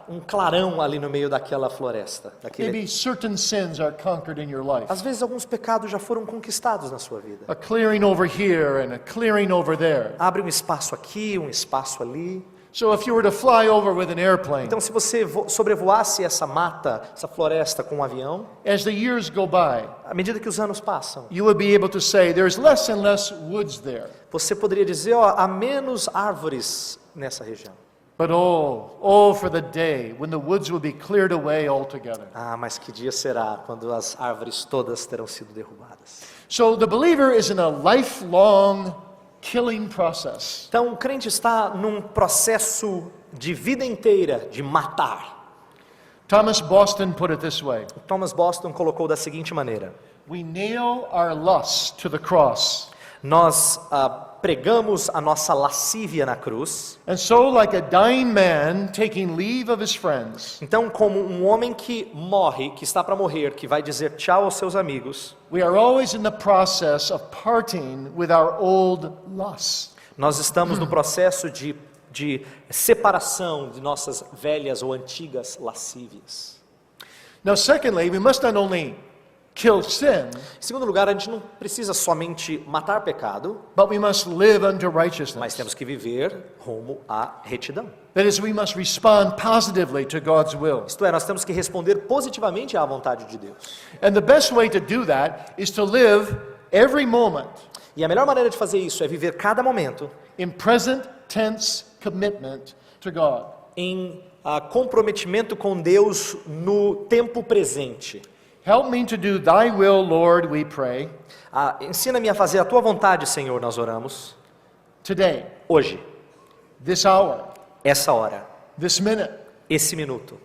um clarão ali no meio daquela floresta. Maybe certain sins are conquered in your life. Às vezes alguns pecados já foram conquistados na sua vida. A clearing over here and a clearing over there. Abre um espaço aqui, um espaço ali. So if you were to fly over with an airplane, Então, se você sobrevoasse essa mata, essa floresta com um avião, as the years go by, à medida que os anos passam, you would be able to say there's less and less woods there. você poderia dizer, ó, há menos árvores nessa região. But oh for the day when the woods will be cleared away altogether. Ah, mas que dia será quando as árvores todas terão sido derrubadas? So the believer is in a lifelong killing process. Então, o crente está num processo de vida inteira de matar. Thomas Boston put it this way. Thomas Boston colocou da seguinte maneira: We nail our lust to the cross. nós pregamos a nossa lascívia na cruz. And so, like a dying man taking leave of his friends, Então, como um homem que morre, que está para morrer, que vai dizer tchau aos seus amigos, we are always in the process of parting with our old lusts. nós estamos no processo de separação de nossas velhas ou antigas lascívias. Now, secondly, we must not only kill sin, Em segundo lugar, a gente não precisa somente matar pecado, but we must live unto mas righteousness. temos que viver rumo à retidão. That is, we must respond positively to God's will. Isto é, nós temos que responder positivamente à vontade de Deus. And the best way to do that is to live every moment E a melhor maneira de fazer isso é viver cada momento in present tense commitment to God. em comprometimento com Deus no tempo presente. Help me to do thy will, Lord, we pray, Ensina-me a fazer a tua vontade, Senhor, nós oramos. today, Hoje, this hour, essa hora, this minute. esse minuto.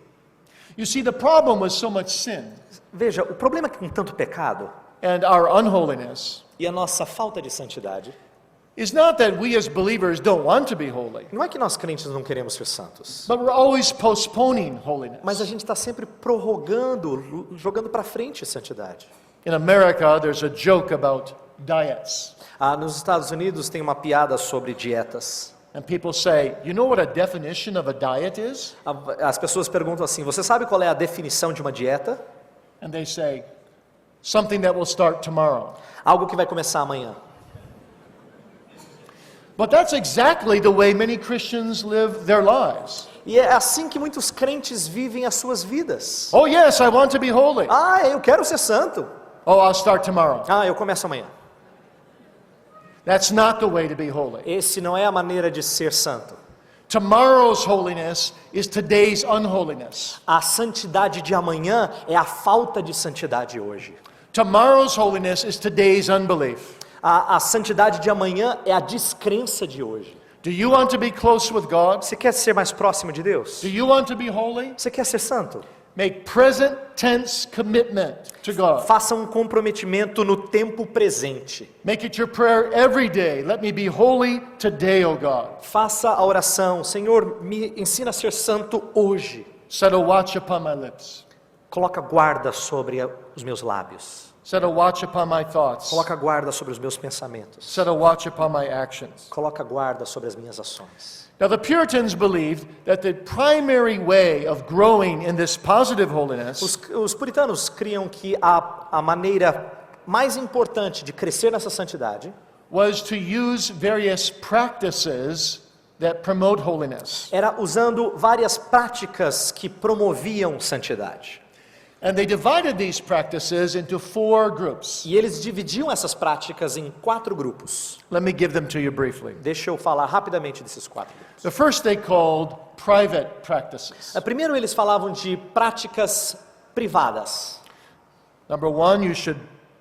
You see, the problem with so much sin Veja, o problema com tanto pecado and our unholiness e a nossa falta de santidade is not that we as believers don't want to be holy, não é que nós crentes não queremos ser santos, but we're always postponing holiness. mas a gente está sempre prorrogando, jogando para frente a santidade. In America, there's a joke about diets. Nos Estados Unidos tem uma piada sobre dietas. And people say, you know what a definition of a diet is? As pessoas perguntam assim, você sabe qual é a definição de uma dieta? And they say, something that will start tomorrow. Algo que vai começar amanhã. But that's exactly the way many Christians live their lives. E é assim que muitos crentes vivem as suas vidas. Oh yes, I want to be holy. Eu quero ser santo. Oh, I'll start tomorrow. Eu começo amanhã. That's not the way to be holy. Esse não é a maneira de ser santo. Tomorrow's holiness is today's unholiness. A santidade de amanhã é a falta de santidade hoje. Tomorrow's holiness is today's unbelief. A santidade de amanhã é a descrença de hoje. Do you want to be close with God? Você quer ser mais próximo de Deus? Do you want to be holy? Você quer ser santo? Make present tense commitment to God. Faça um comprometimento no tempo presente. Make it your prayer every day. Let me be holy today, O God. Faça a oração, Senhor, me ensina a ser santo hoje. Set a watch upon my lips. Coloca guarda sobre os meus lábios. Set a watch upon my thoughts. Coloca guarda sobre os meus pensamentos. Set a watch upon my actions. Coloca guarda sobre as minhas ações. Now, the Puritans believed that the primary way of growing in this positive holiness Os puritanos criam que a maneira mais importante de crescer nessa santidade was to use various practices that promote holiness. era usando várias práticas que promoviam santidade. And they divided these practices into 4 groups. E eles dividiam essas práticas em 4 grupos. Let me give them to you briefly. Deixa eu falar rapidamente desses 4 grupos. The first they called private practices. Primeiro eles falavam de práticas privadas. Number 1, you should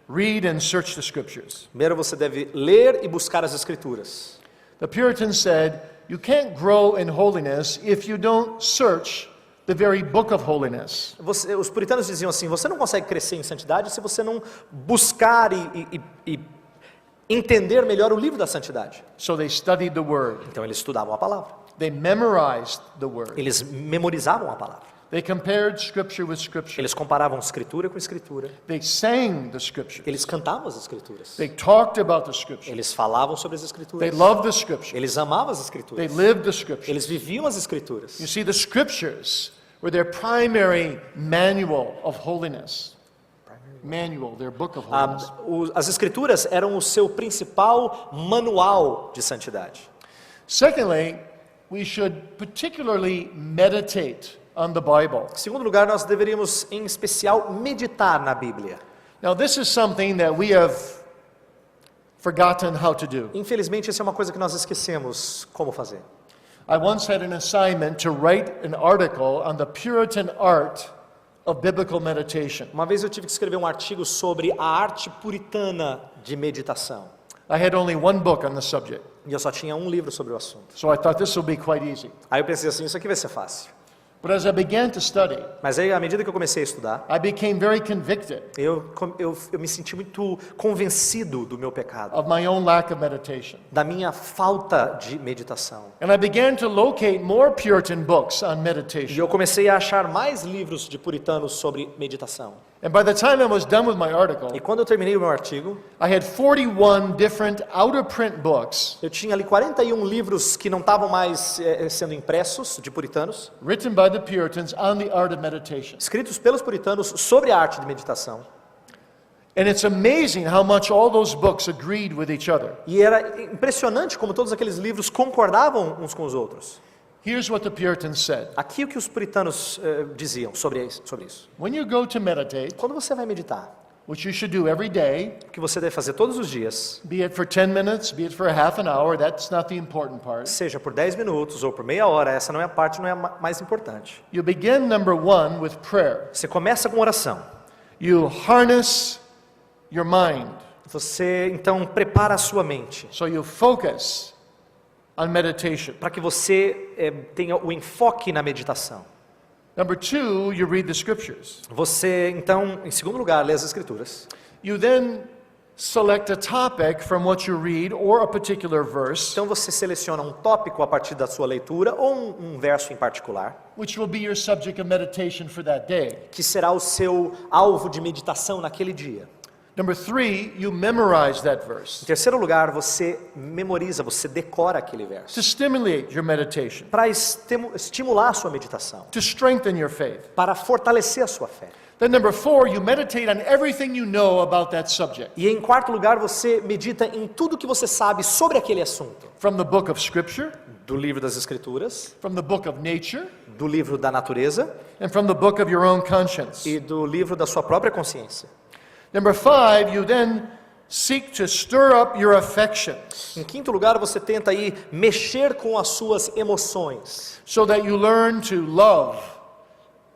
read and search the scriptures. Primeiro você deve ler e buscar as escrituras. The Puritans said, you can't grow in holiness if you don't search the very book of holiness. Os puritanos diziam assim, você não consegue crescer em santidade se você não buscar e entender melhor o livro da santidade. So they studied the word. Então eles estudavam a palavra. They memorized the word. Eles memorizavam a palavra. They compared scripture with scripture. Eles comparavam escritura com escritura. They sang the scripture. Eles cantavam as escrituras. They talked about the scripture. Eles falavam sobre as They escrituras. loved the scripture. Eles amavam as They escrituras. lived the scripture. Eles viviam as escrituras. You see, the scriptures were their primary manual of holiness. Manual, their book of holiness. As escrituras eram o seu principal manual de santidade. Secondly, we should particularly meditate on the Bible. Em segundo lugar, nós deveríamos, em especial, meditar na Bíblia. Now, this is something that we have forgotten how to do. Infelizmente, essa é uma coisa que nós esquecemos como fazer. I once had an assignment to write an article on the Puritan art of biblical meditation. Uma vez eu tive que escrever um artigo sobre a arte puritana de meditação. I had only one book on the subject, E eu só tinha um livro sobre o assunto. so I thought this will be quite easy. Aí eu pensei assim, isso aqui vai ser fácil. But as I began to study, Mas aí, à medida que eu comecei a estudar, I became very convicted eu me senti muito convencido do meu pecado, of my own lack of meditation. da minha falta de meditação. And I began to locate more Puritan books on E meditation. eu comecei a achar mais livros de puritanos sobre meditação. And by the time I was done with my article, E quando eu terminei o meu artigo, I had 41 different out-of-print books eu tinha ali 41 livros que não estavam mais sendo impressos, de puritanos, written by the Puritans on the art of meditation. escritos pelos puritanos sobre a arte de meditação. And it's amazing how much all those books agreed with each other. E era impressionante como todos aqueles livros concordavam uns com os outros. Here's what the Puritans said. Aqui o que os puritanos diziam sobre isso. When you go to meditate, Quando você vai meditar, which you should do every day, o que você deve fazer todos os dias, be it for 10 minutes, be it for a half an hour, that's not the important part. seja por 10 minutos ou por meia hora, essa não é a parte, não é a mais importante. You begin, number 1, with prayer. Você começa com oração. You harness your mind. Você então prepara a sua mente So you focus on meditation. para que você tenha o enfoque na meditação. Number 2, you read the scriptures. Você então, em segundo lugar, lê as escrituras. You then select a topic from what you read or a particular verse, Então você seleciona um tópico a partir da sua leitura ou um verso em particular, which will be your subject of meditation for that day. que será o seu alvo de meditação naquele dia. Number 3, you memorize that Em verse terceiro lugar, você memoriza, você decora aquele verso. to stimulate your meditation, Para estimular a sua meditação, to strengthen your faith. para fortalecer a sua fé. Then number 4, you meditate on everything you know about that subject. E em quarto lugar, você medita em tudo que você sabe sobre aquele assunto. From the book of Scripture, Do livro das Escrituras, from the book of nature, do livro da natureza and from the book of your own conscience. e do livro da sua própria consciência. Number 5, you then seek to stir up your affections Em quinto lugar, você tenta aí mexer com as suas emoções, so that you learn to love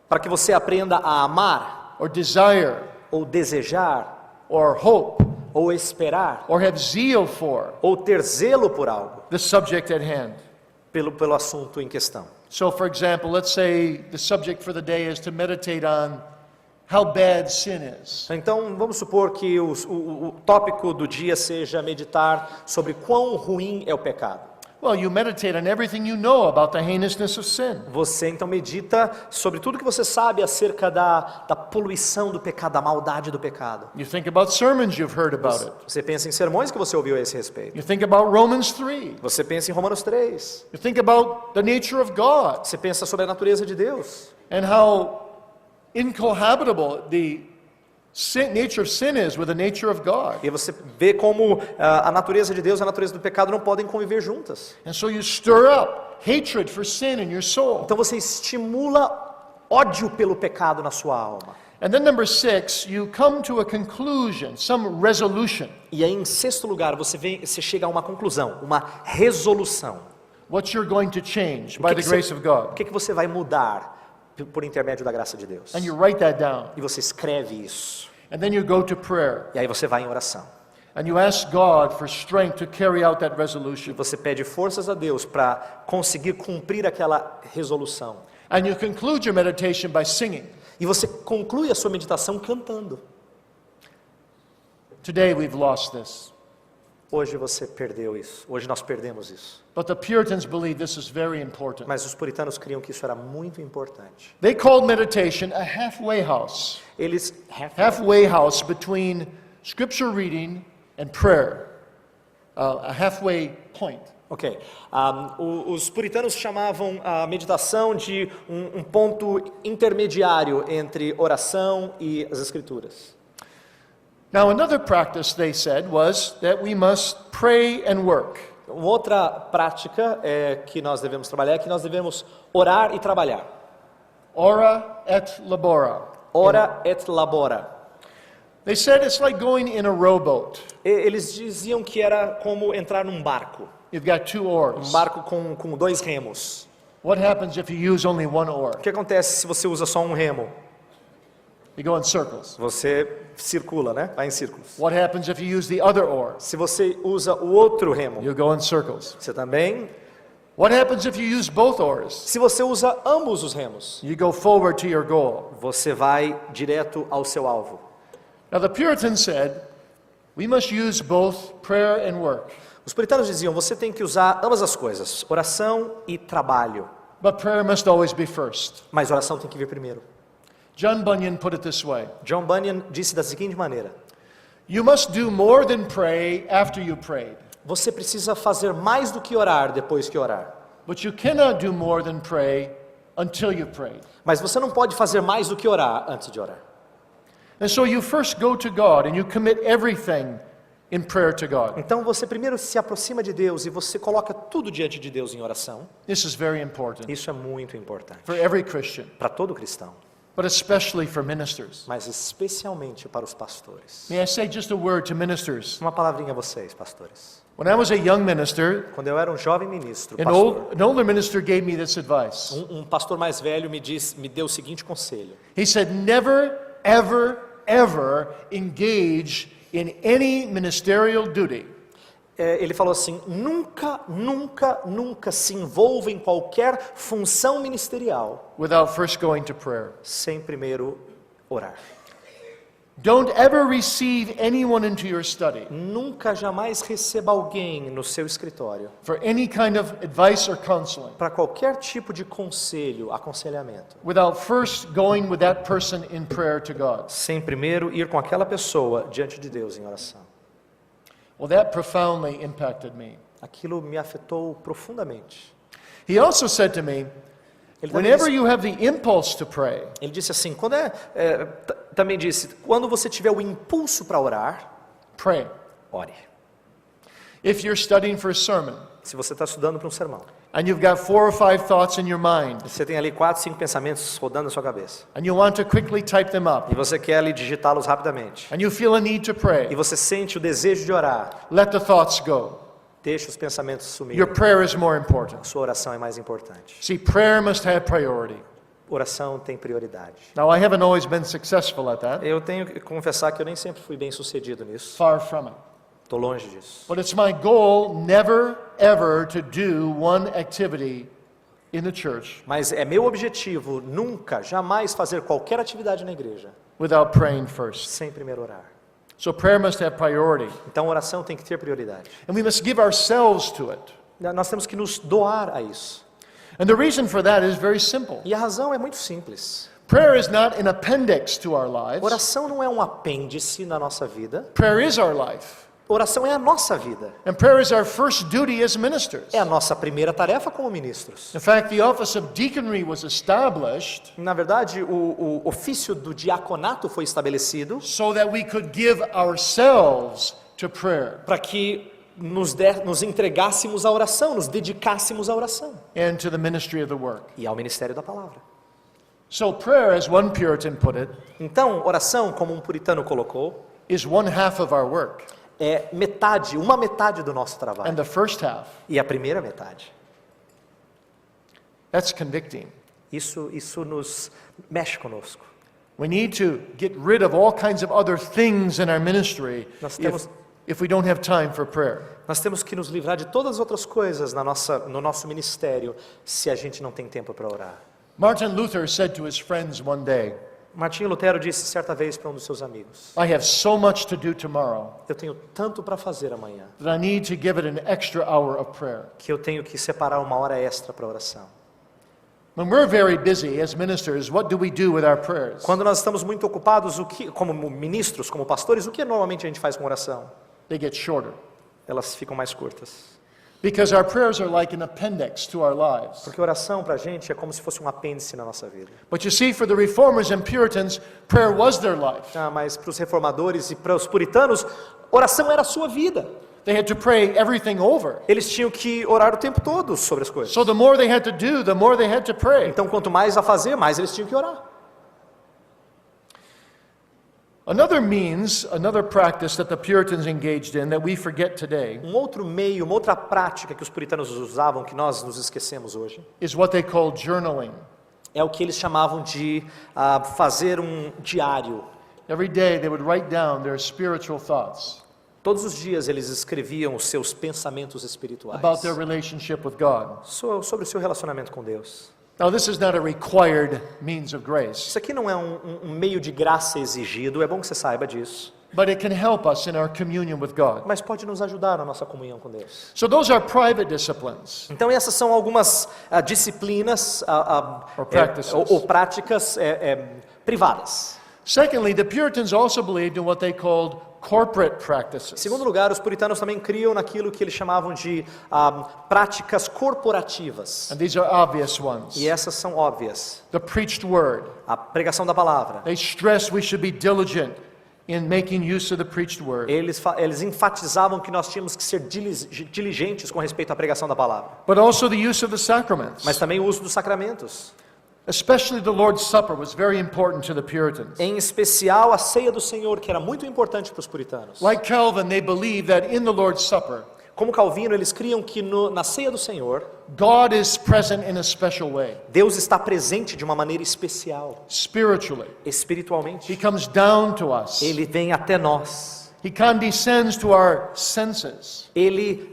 para que você aprenda a amar, or desire ou desejar, or hope ou esperar, or have zeal for ou ter zelo por algo, the subject at hand. pelo assunto em questão. So, for example, let's say the subject for the day is to meditate on how bad sin is. Então, vamos supor que o tópico do dia seja meditar sobre quão ruim é o pecado. Well, you meditate on everything you know about the heinousness of sin. Você então medita sobre tudo que você sabe acerca da poluição do pecado, da maldade do pecado. You think about sermons you've heard about it. Você pensa em sermões que você ouviu a esse respeito. You think about Romans 3. Você pensa em Romanos 3. You think about the nature of God Você pensa sobre a natureza de Deus. and how incohabitable the nature of sin is with the nature of God. E você vê como a natureza de Deus e a natureza do pecado não podem conviver juntas. And so you stir up hatred for sin in your soul. Então você estimula ódio pelo pecado na sua alma. And then number 6, you come to a conclusion, some resolution. E aí, em sexto lugar, você chega a uma conclusão, uma resolução. What you're going to change O by que the que grace você- of O God. que você vai mudar por intermédio da graça de Deus? And you write that down. E você escreve isso. And then you go to prayer. E aí você vai em oração. And you ask God for strength to carry out that E resolution. você pede forças a Deus para conseguir cumprir aquela resolução. And you conclude your meditation by singing. E você conclui a sua meditação cantando. Today we've lost this. Hoje você perdeu isso. Hoje nós perdemos isso. But the Puritans believe this is very important. Mas os puritanos criam que isso era muito importante. They called meditation a halfway house. Eles Halfway house between scripture reading and prayer. A halfway point. Ok. Os puritanos chamavam a meditação de um ponto intermediário entre oração e as escrituras. Now, another practice, they said, was that we must pray and work. Uma outra prática que nós devemos trabalhar é que nós devemos orar e trabalhar. Ora et labora. Ora et labora. They said it's like going in a rowboat. Eles diziam que era como entrar num barco. You've got two oars. Barco com dois remos. What happens if you use only one oar? O que acontece se você usa só um remo? You go in circles. Você circula, né? Vai em círculos. What happens if you use the other oar? Se você usa o outro remo, You go in circles. você também. What happens if you use both oars? Se você usa ambos os remos, You go forward to your goal. você vai direto ao seu alvo. Now, the Puritans said we must use both prayer and work, Os puritanos diziam, você tem que usar ambas as coisas, oração e trabalho. but prayer must always be first. Mas oração tem que vir primeiro. John Bunyan put it this way: John Bunyan disse da seguinte maneira: you must do more than pray after you prayed, você precisa fazer mais do que orar depois que orar. but you cannot do more than pray until you prayed. Mas você não pode fazer mais do que orar antes de orar. And so you first go to God and you commit everything in prayer to God. Então você primeiro se aproxima de Deus e você coloca tudo diante de Deus em oração. This is very important Isso é muito importante for every Christian, para todo cristão, but especially for ministers. mas especialmente para os pastores. May I say just a word to ministers? Uma palavrinha a vocês, pastores. When I was a young minister, Quando eu era um jovem ministro, an pastor, older minister gave me this advice. um pastor mais velho me deu o seguinte conselho: He said, never, ever, ever engage in any ministerial duty ele falou assim: nunca, nunca, nunca se envolva em qualquer função ministerial without first going to prayer. sem primeiro orar. Don't ever receive anyone into your study Nunca jamais receba alguém no seu escritório for any kind of advice or counseling para qualquer tipo de conselho, aconselhamento, without first going with that person in prayer to God. sem primeiro ir com aquela pessoa diante de Deus em oração. Well, that profoundly impacted me. Aquilo me afetou profundamente. He also said to me, Ele também whenever disse, you have the impulse to pray, ele disse assim, também disse, quando você tiver o impulso para orar, pray. ore. If you're studying for a sermon Se você está estudando para um sermão, and you've got 4 or 5 thoughts in your mind você tem ali 4, 5 pensamentos rodando na sua cabeça, and you want to quickly type them up e você quer ali digitá-los rapidamente, and you feel a need to e pray, você sente o desejo de orar, let the thoughts go. deixe os pensamentos Your sumirem. prayer is more important. Sua oração é mais importante. See, prayer must have priority. Oração tem prioridade. Now, I haven't always been successful at that. Eu tenho que confessar que eu nem sempre fui bem sucedido nisso. Far from it. Estou longe disso. But it's my goal never, ever to do one activity in the church Mas é meu objetivo nunca, jamais fazer qualquer atividade na igreja without praying first. sem primeiro orar. So prayer must have priority. Então oração tem que ter prioridade. And we must give ourselves to it. Nós temos que nos doar a isso. And the reason for that is very simple. E a razão é muito simples. Prayer is not an appendix to our lives. Oração não é um apêndice na nossa vida. Prayer is our life. Oração é a nossa vida. And prayer is our first duty as ministers. É a nossa primeira tarefa como ministros. In fact, the office of deaconry was established Na verdade, o ofício do diaconato foi estabelecido so that we could give ourselves to prayer para que nos entregássemos à oração, nos dedicássemos à oração and to the ministry of the work. e ao ministério da palavra. So prayer, as one Puritan put it, Então, oração, como um puritano colocou, is 1/2 of our work, é uma metade do nosso trabalho. and the first half, E a primeira metade. that's convicting. Isso nos mexe conosco. We need to get rid of all kinds of other things in our ministry Nós temos- if we don't have time for prayer. Nós temos que nos livrar de todas as outras coisas no nosso ministério, se a gente não tem tempo para orar. Martin Luther said to his friends one day, Martinho Lutero disse certa vez para um dos seus amigos: I have so much to do tomorrow eu tenho tanto para fazer amanhã, that I need to give it an extra hour of prayer. que eu tenho que separar uma hora extra para oração. When we're very busy as ministers, what do we do with our prayers? Quando nós estamos muito ocupados, como ministros, como pastores, o que normalmente a gente faz com oração? They get shorter. Elas ficam mais curtas. Because our prayers are like an appendix to our lives. Porque oração para a gente é como se fosse um apêndice na nossa vida. But you see, for the Reformers and Puritans, prayer was their life. Mas para os reformadores e para os puritanos, oração era a sua vida. They had to pray everything over. Eles tinham que orar o tempo todo sobre as coisas. So the more they had to do, the more they had to pray. Então, quanto mais a fazer, mais eles tinham que orar. Another practice that the Puritans engaged in that we forget today Um outro meio, uma outra prática que os puritanos usavam, que nós nos esquecemos hoje, is what they call journaling. é o que eles chamavam de fazer um diário. Every day they would write down their spiritual thoughts Todos os dias eles escreviam os seus pensamentos espirituais about their relationship with God. sobre o seu relacionamento com Deus. Now, this is not a required means of grace, Isso aqui não é um meio de graça exigido, é bom que você saiba disso, but it can help us in our communion with God. mas pode nos ajudar na nossa comunhão com Deus. So those are private disciplines. Então essas são algumas disciplinas Or practices. ou práticas privadas. Secondly, the Puritans also believed in what they called corporate practices. Em segundo lugar, os puritanos também criam naquilo que eles chamavam de práticas corporativas. And these are obvious ones. E essas são óbvias. The preached word. A pregação da palavra. They stress we should be diligent in making use of the preached word. Eles enfatizavam que nós tínhamos que ser diligentes com respeito à pregação da palavra. But also the use of the sacraments. Mas também o uso dos sacramentos. Especially the Lord's Supper was very important to the Puritans. Em especial a ceia do Senhor, que era muito importante para os puritanos. Like Calvin, they believed that in the Lord's Supper, Como Calvino, eles criam que na ceia do Senhor, God is present in a special way, Deus está presente de uma maneira especial, spiritually. espiritualmente. He comes down to us. Ele vem até nós. He condescends to our senses. Ele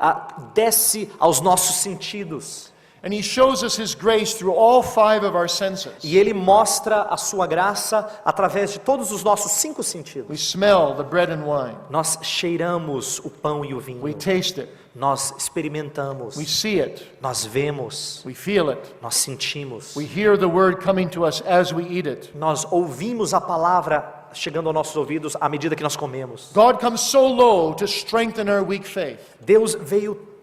desce aos nossos sentidos. And he shows us his grace through all 5 of our senses. E Ele mostra a sua graça através de todos os nossos 5 sentidos. We smell the bread and wine. Nós cheiramos o pão e o vinho. We taste it. Nós experimentamos. We see it. Nós vemos. We feel it. Nós sentimos. We hear the word coming to us as we eat it. Nós ouvimos a palavra chegando aos nossos ouvidos à medida que nós comemos. God comes so low to strengthen our weak faith. Deus veio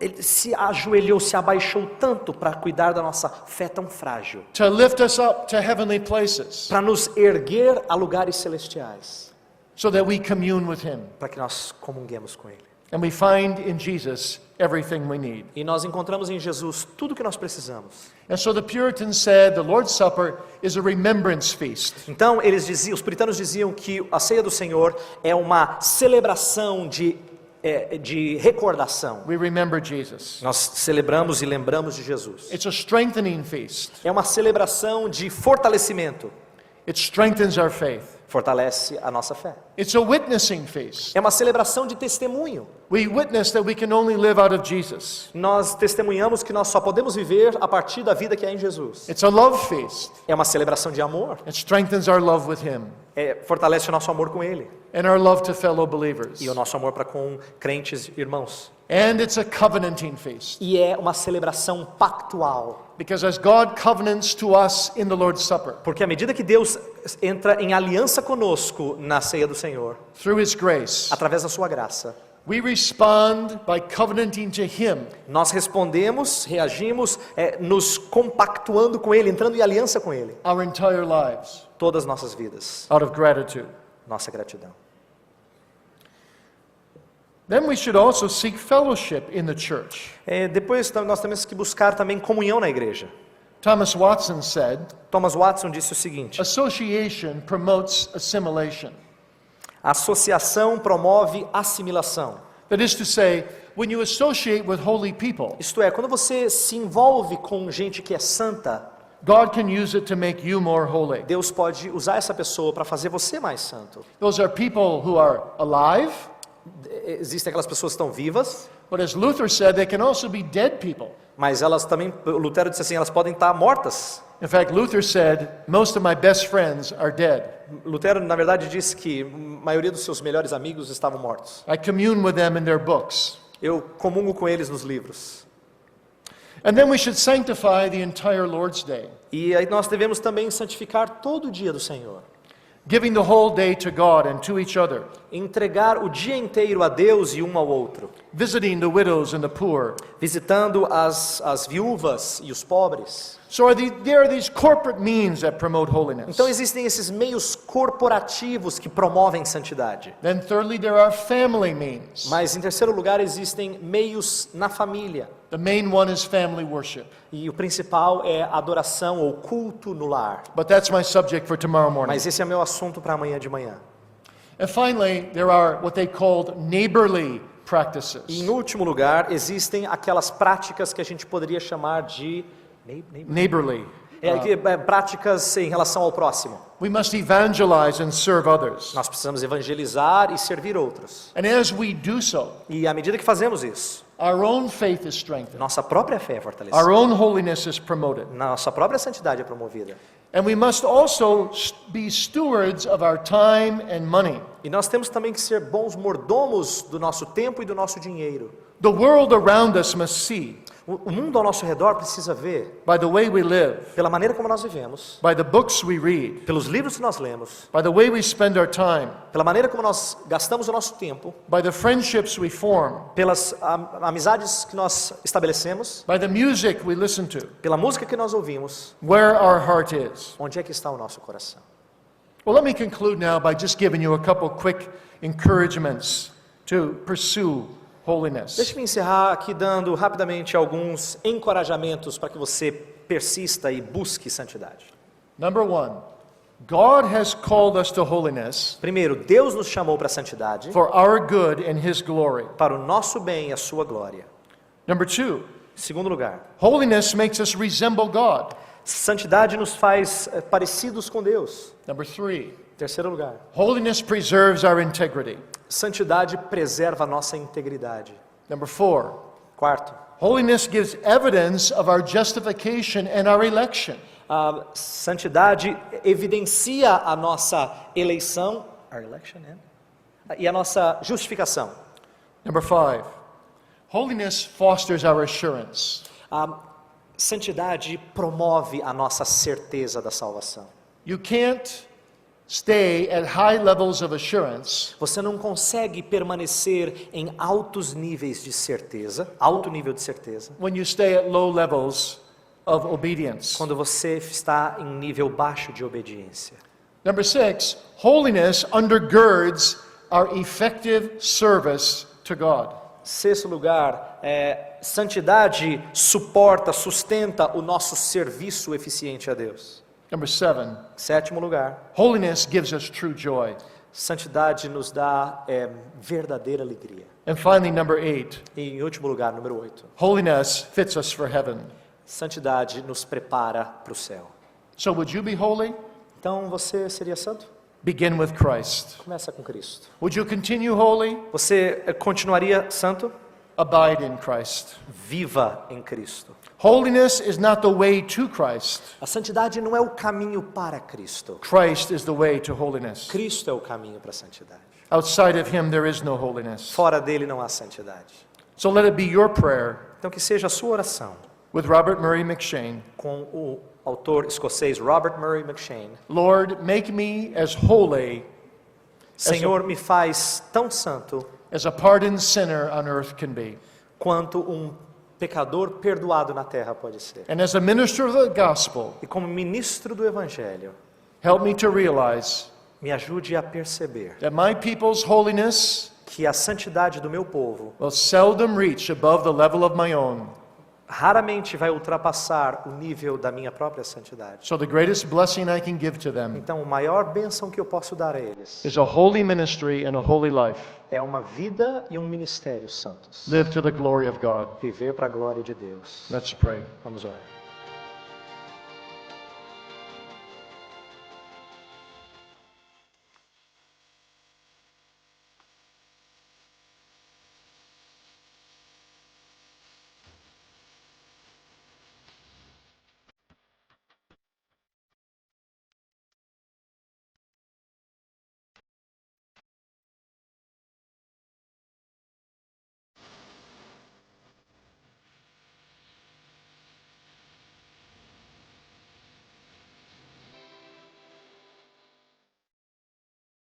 Ele se ajoelhou, se abaixou tanto para cuidar da nossa fé tão frágil. To lift us up to heavenly places. Para nos erguer a lugares celestiais. So that we commune with him. Para que nós comunguemos com Ele. And we find in Jesus everything we need. E nós encontramos em Jesus tudo o que nós precisamos. And so the Puritans said the Lord's Supper is a remembrance feast. Então os puritanos diziam que a ceia do Senhor é uma celebração de recordação. We remember Jesus. Nós celebramos e lembramos de Jesus. It's a strengthening feast. É uma celebração de fortalecimento. It strengthens our faith. Fortalece a nossa fé. It's a witnessing feast. É uma celebração de testemunho. We witness that we can only live out of Jesus. Nós testemunhamos que nós só podemos viver a partir da vida que há em Jesus. It's a love feast. É uma celebração de amor. It strengthens our love with him. Fortalece o nosso amor com Ele. And our love to fellow believers. E o nosso amor para com crentes irmãos. And it's a covenanting feast. E é uma celebração pactual. Because as God covenants to us in the Lord's Supper. Porque à medida que Deus entra em aliança conosco na ceia do Senhor, through his grace, através da sua graça, we respond by covenanting to him. Nós respondemos, reagimos, nos compactuando com Ele, entrando em aliança com Ele. Our entire lives. Todas as nossas vidas. Out of gratitude. Nossa gratidão. Then we should also seek fellowship in the church. Depois nós temos que buscar também comunhão na igreja. Thomas Watson said, Thomas Watson disse o seguinte: association promotes assimilation. A associação promove assimilação. That is to say, when you associate with holy people, isto é, quando você se envolve com gente que é santa, God can use it to make you more holy. Deus pode usar essa pessoa para fazer você mais santo. Those are people who are alive. Existem aquelas pessoas que estão vivas. But as Luther said, they can also be dead people. Mas elas também, Lutero disse assim, elas podem estar mortas. In fact, Luther said, most of my best friends are dead. Lutero, na verdade, disse que a maioria dos seus melhores amigos estavam mortos. I commune with them in their books. Eu comungo com eles nos livros. And then we should sanctify the entire Lord's Day. E aí nós devemos também santificar todo o dia do Senhor. Giving the whole day to God and to each other. Entregar o dia inteiro a Deus e um ao outro. Visiting the widows and the poor. Visitando as viúvas e os pobres. So there are these corporate means that promote holiness. Então existem esses meios corporativos que promovem santidade. Then thirdly, there are family means. Mas em terceiro lugar existem meios na família. The main one is family worship. E o principal é adoração ou culto no lar. But that's my subject for tomorrow morning. Mas esse é meu assunto para amanhã de manhã. And finally, there are what they called neighborly practices. E em último lugar, existem aquelas práticas que a gente poderia chamar de Neighborly. práticas em relação ao próximo. We must evangelize and serve others. Nós precisamos evangelizar e servir outros. And as we do so, E à medida que fazemos isso, our own faith is strengthened. nossa própria fé é fortalecida. Our own holiness is promoted. Nossa própria santidade é promovida. And we must also be stewards of our time and money. E nós temos também que ser bons mordomos do nosso tempo e do nosso dinheiro. The world around us must see, O mundo ao nosso redor precisa ver, by the way we live, pela maneira como nós vivemos, by the books we read, pelos livros que nós lemos, by the way we spend our time, pela maneira como nós gastamos o nosso tempo, by the friendships we form, pelas amizades que nós estabelecemos, by the music we listen to, pela música que nós ouvimos, where our heart is. onde é que está o nosso coração. Well, let me conclude now by just giving you a couple quick encouragements to pursue holiness. Deixe-me encerrar aqui dando rapidamente alguns encorajamentos para que você persista e busque santidade. Number one, God has called us to holiness Primeiro, Deus nos chamou para a santidade, for our good and His glory. para o nosso bem e a sua glória. Number two, Segundo lugar, holiness makes us resemble God. santidade nos faz parecidos com Deus. Number three, Terceiro lugar, holiness preserves our integrity. santidade preserva a nossa integridade. Number four, Quarto, Holiness gives evidence of our justification and our election. A santidade evidencia a nossa eleição, our election, e a nossa justificação. Number 5, holiness fosters our assurance. A santidade promove a nossa certeza da salvação. You can't stay at high levels of assurance Você não consegue permanecer em altos níveis de certeza, alto nível de certeza, when you stay at low levels of obedience. quando você está em nível baixo de obediência. Number 6, holiness undergirds our effective service to God. Sexto lugar, santidade suporta, sustenta o nosso serviço eficiente a Deus. Number 7, Sétimo lugar, holiness gives us true joy. santidade nos dá verdadeira alegria. And finally, number 8, E em último lugar, número 8, holiness fits us for heaven. santidade nos prepara para o céu. So would you be holy? Então você seria santo? Begin with Christ. Começa com Cristo. Would you continue holy? Você continuaria santo? Abide in Christ. Viva em Cristo. Holiness is not the way to Christ. A santidade não é o caminho para Cristo. Christ is the way to holiness. Cristo é o caminho para a santidade. Outside of him, there is no holiness. Fora dele não há santidade. So let it be your prayer Então que seja a sua oração with Robert Murray McShane. com o autor escocês Robert Murray McShane. Lord, make me as holy Senhor, me faz tão santo as a pardoned sinner on earth can be. quanto um pecador perdoado na terra pode ser. And as a minister of the gospel, E como ministro do Evangelho, help me to realize me ajude a perceber that my people's holiness que a santidade do meu povo will seldom reach above the level of my own. raramente vai ultrapassar o nível da minha própria santidade. So the greatest blessing I can give to them Então, a maior bênção que eu posso dar a eles is a holy ministry and a holy life. é uma vida e um ministério santos. Live to the glory of God. Viver para a glória de Deus. Let's pray. Vamos orar.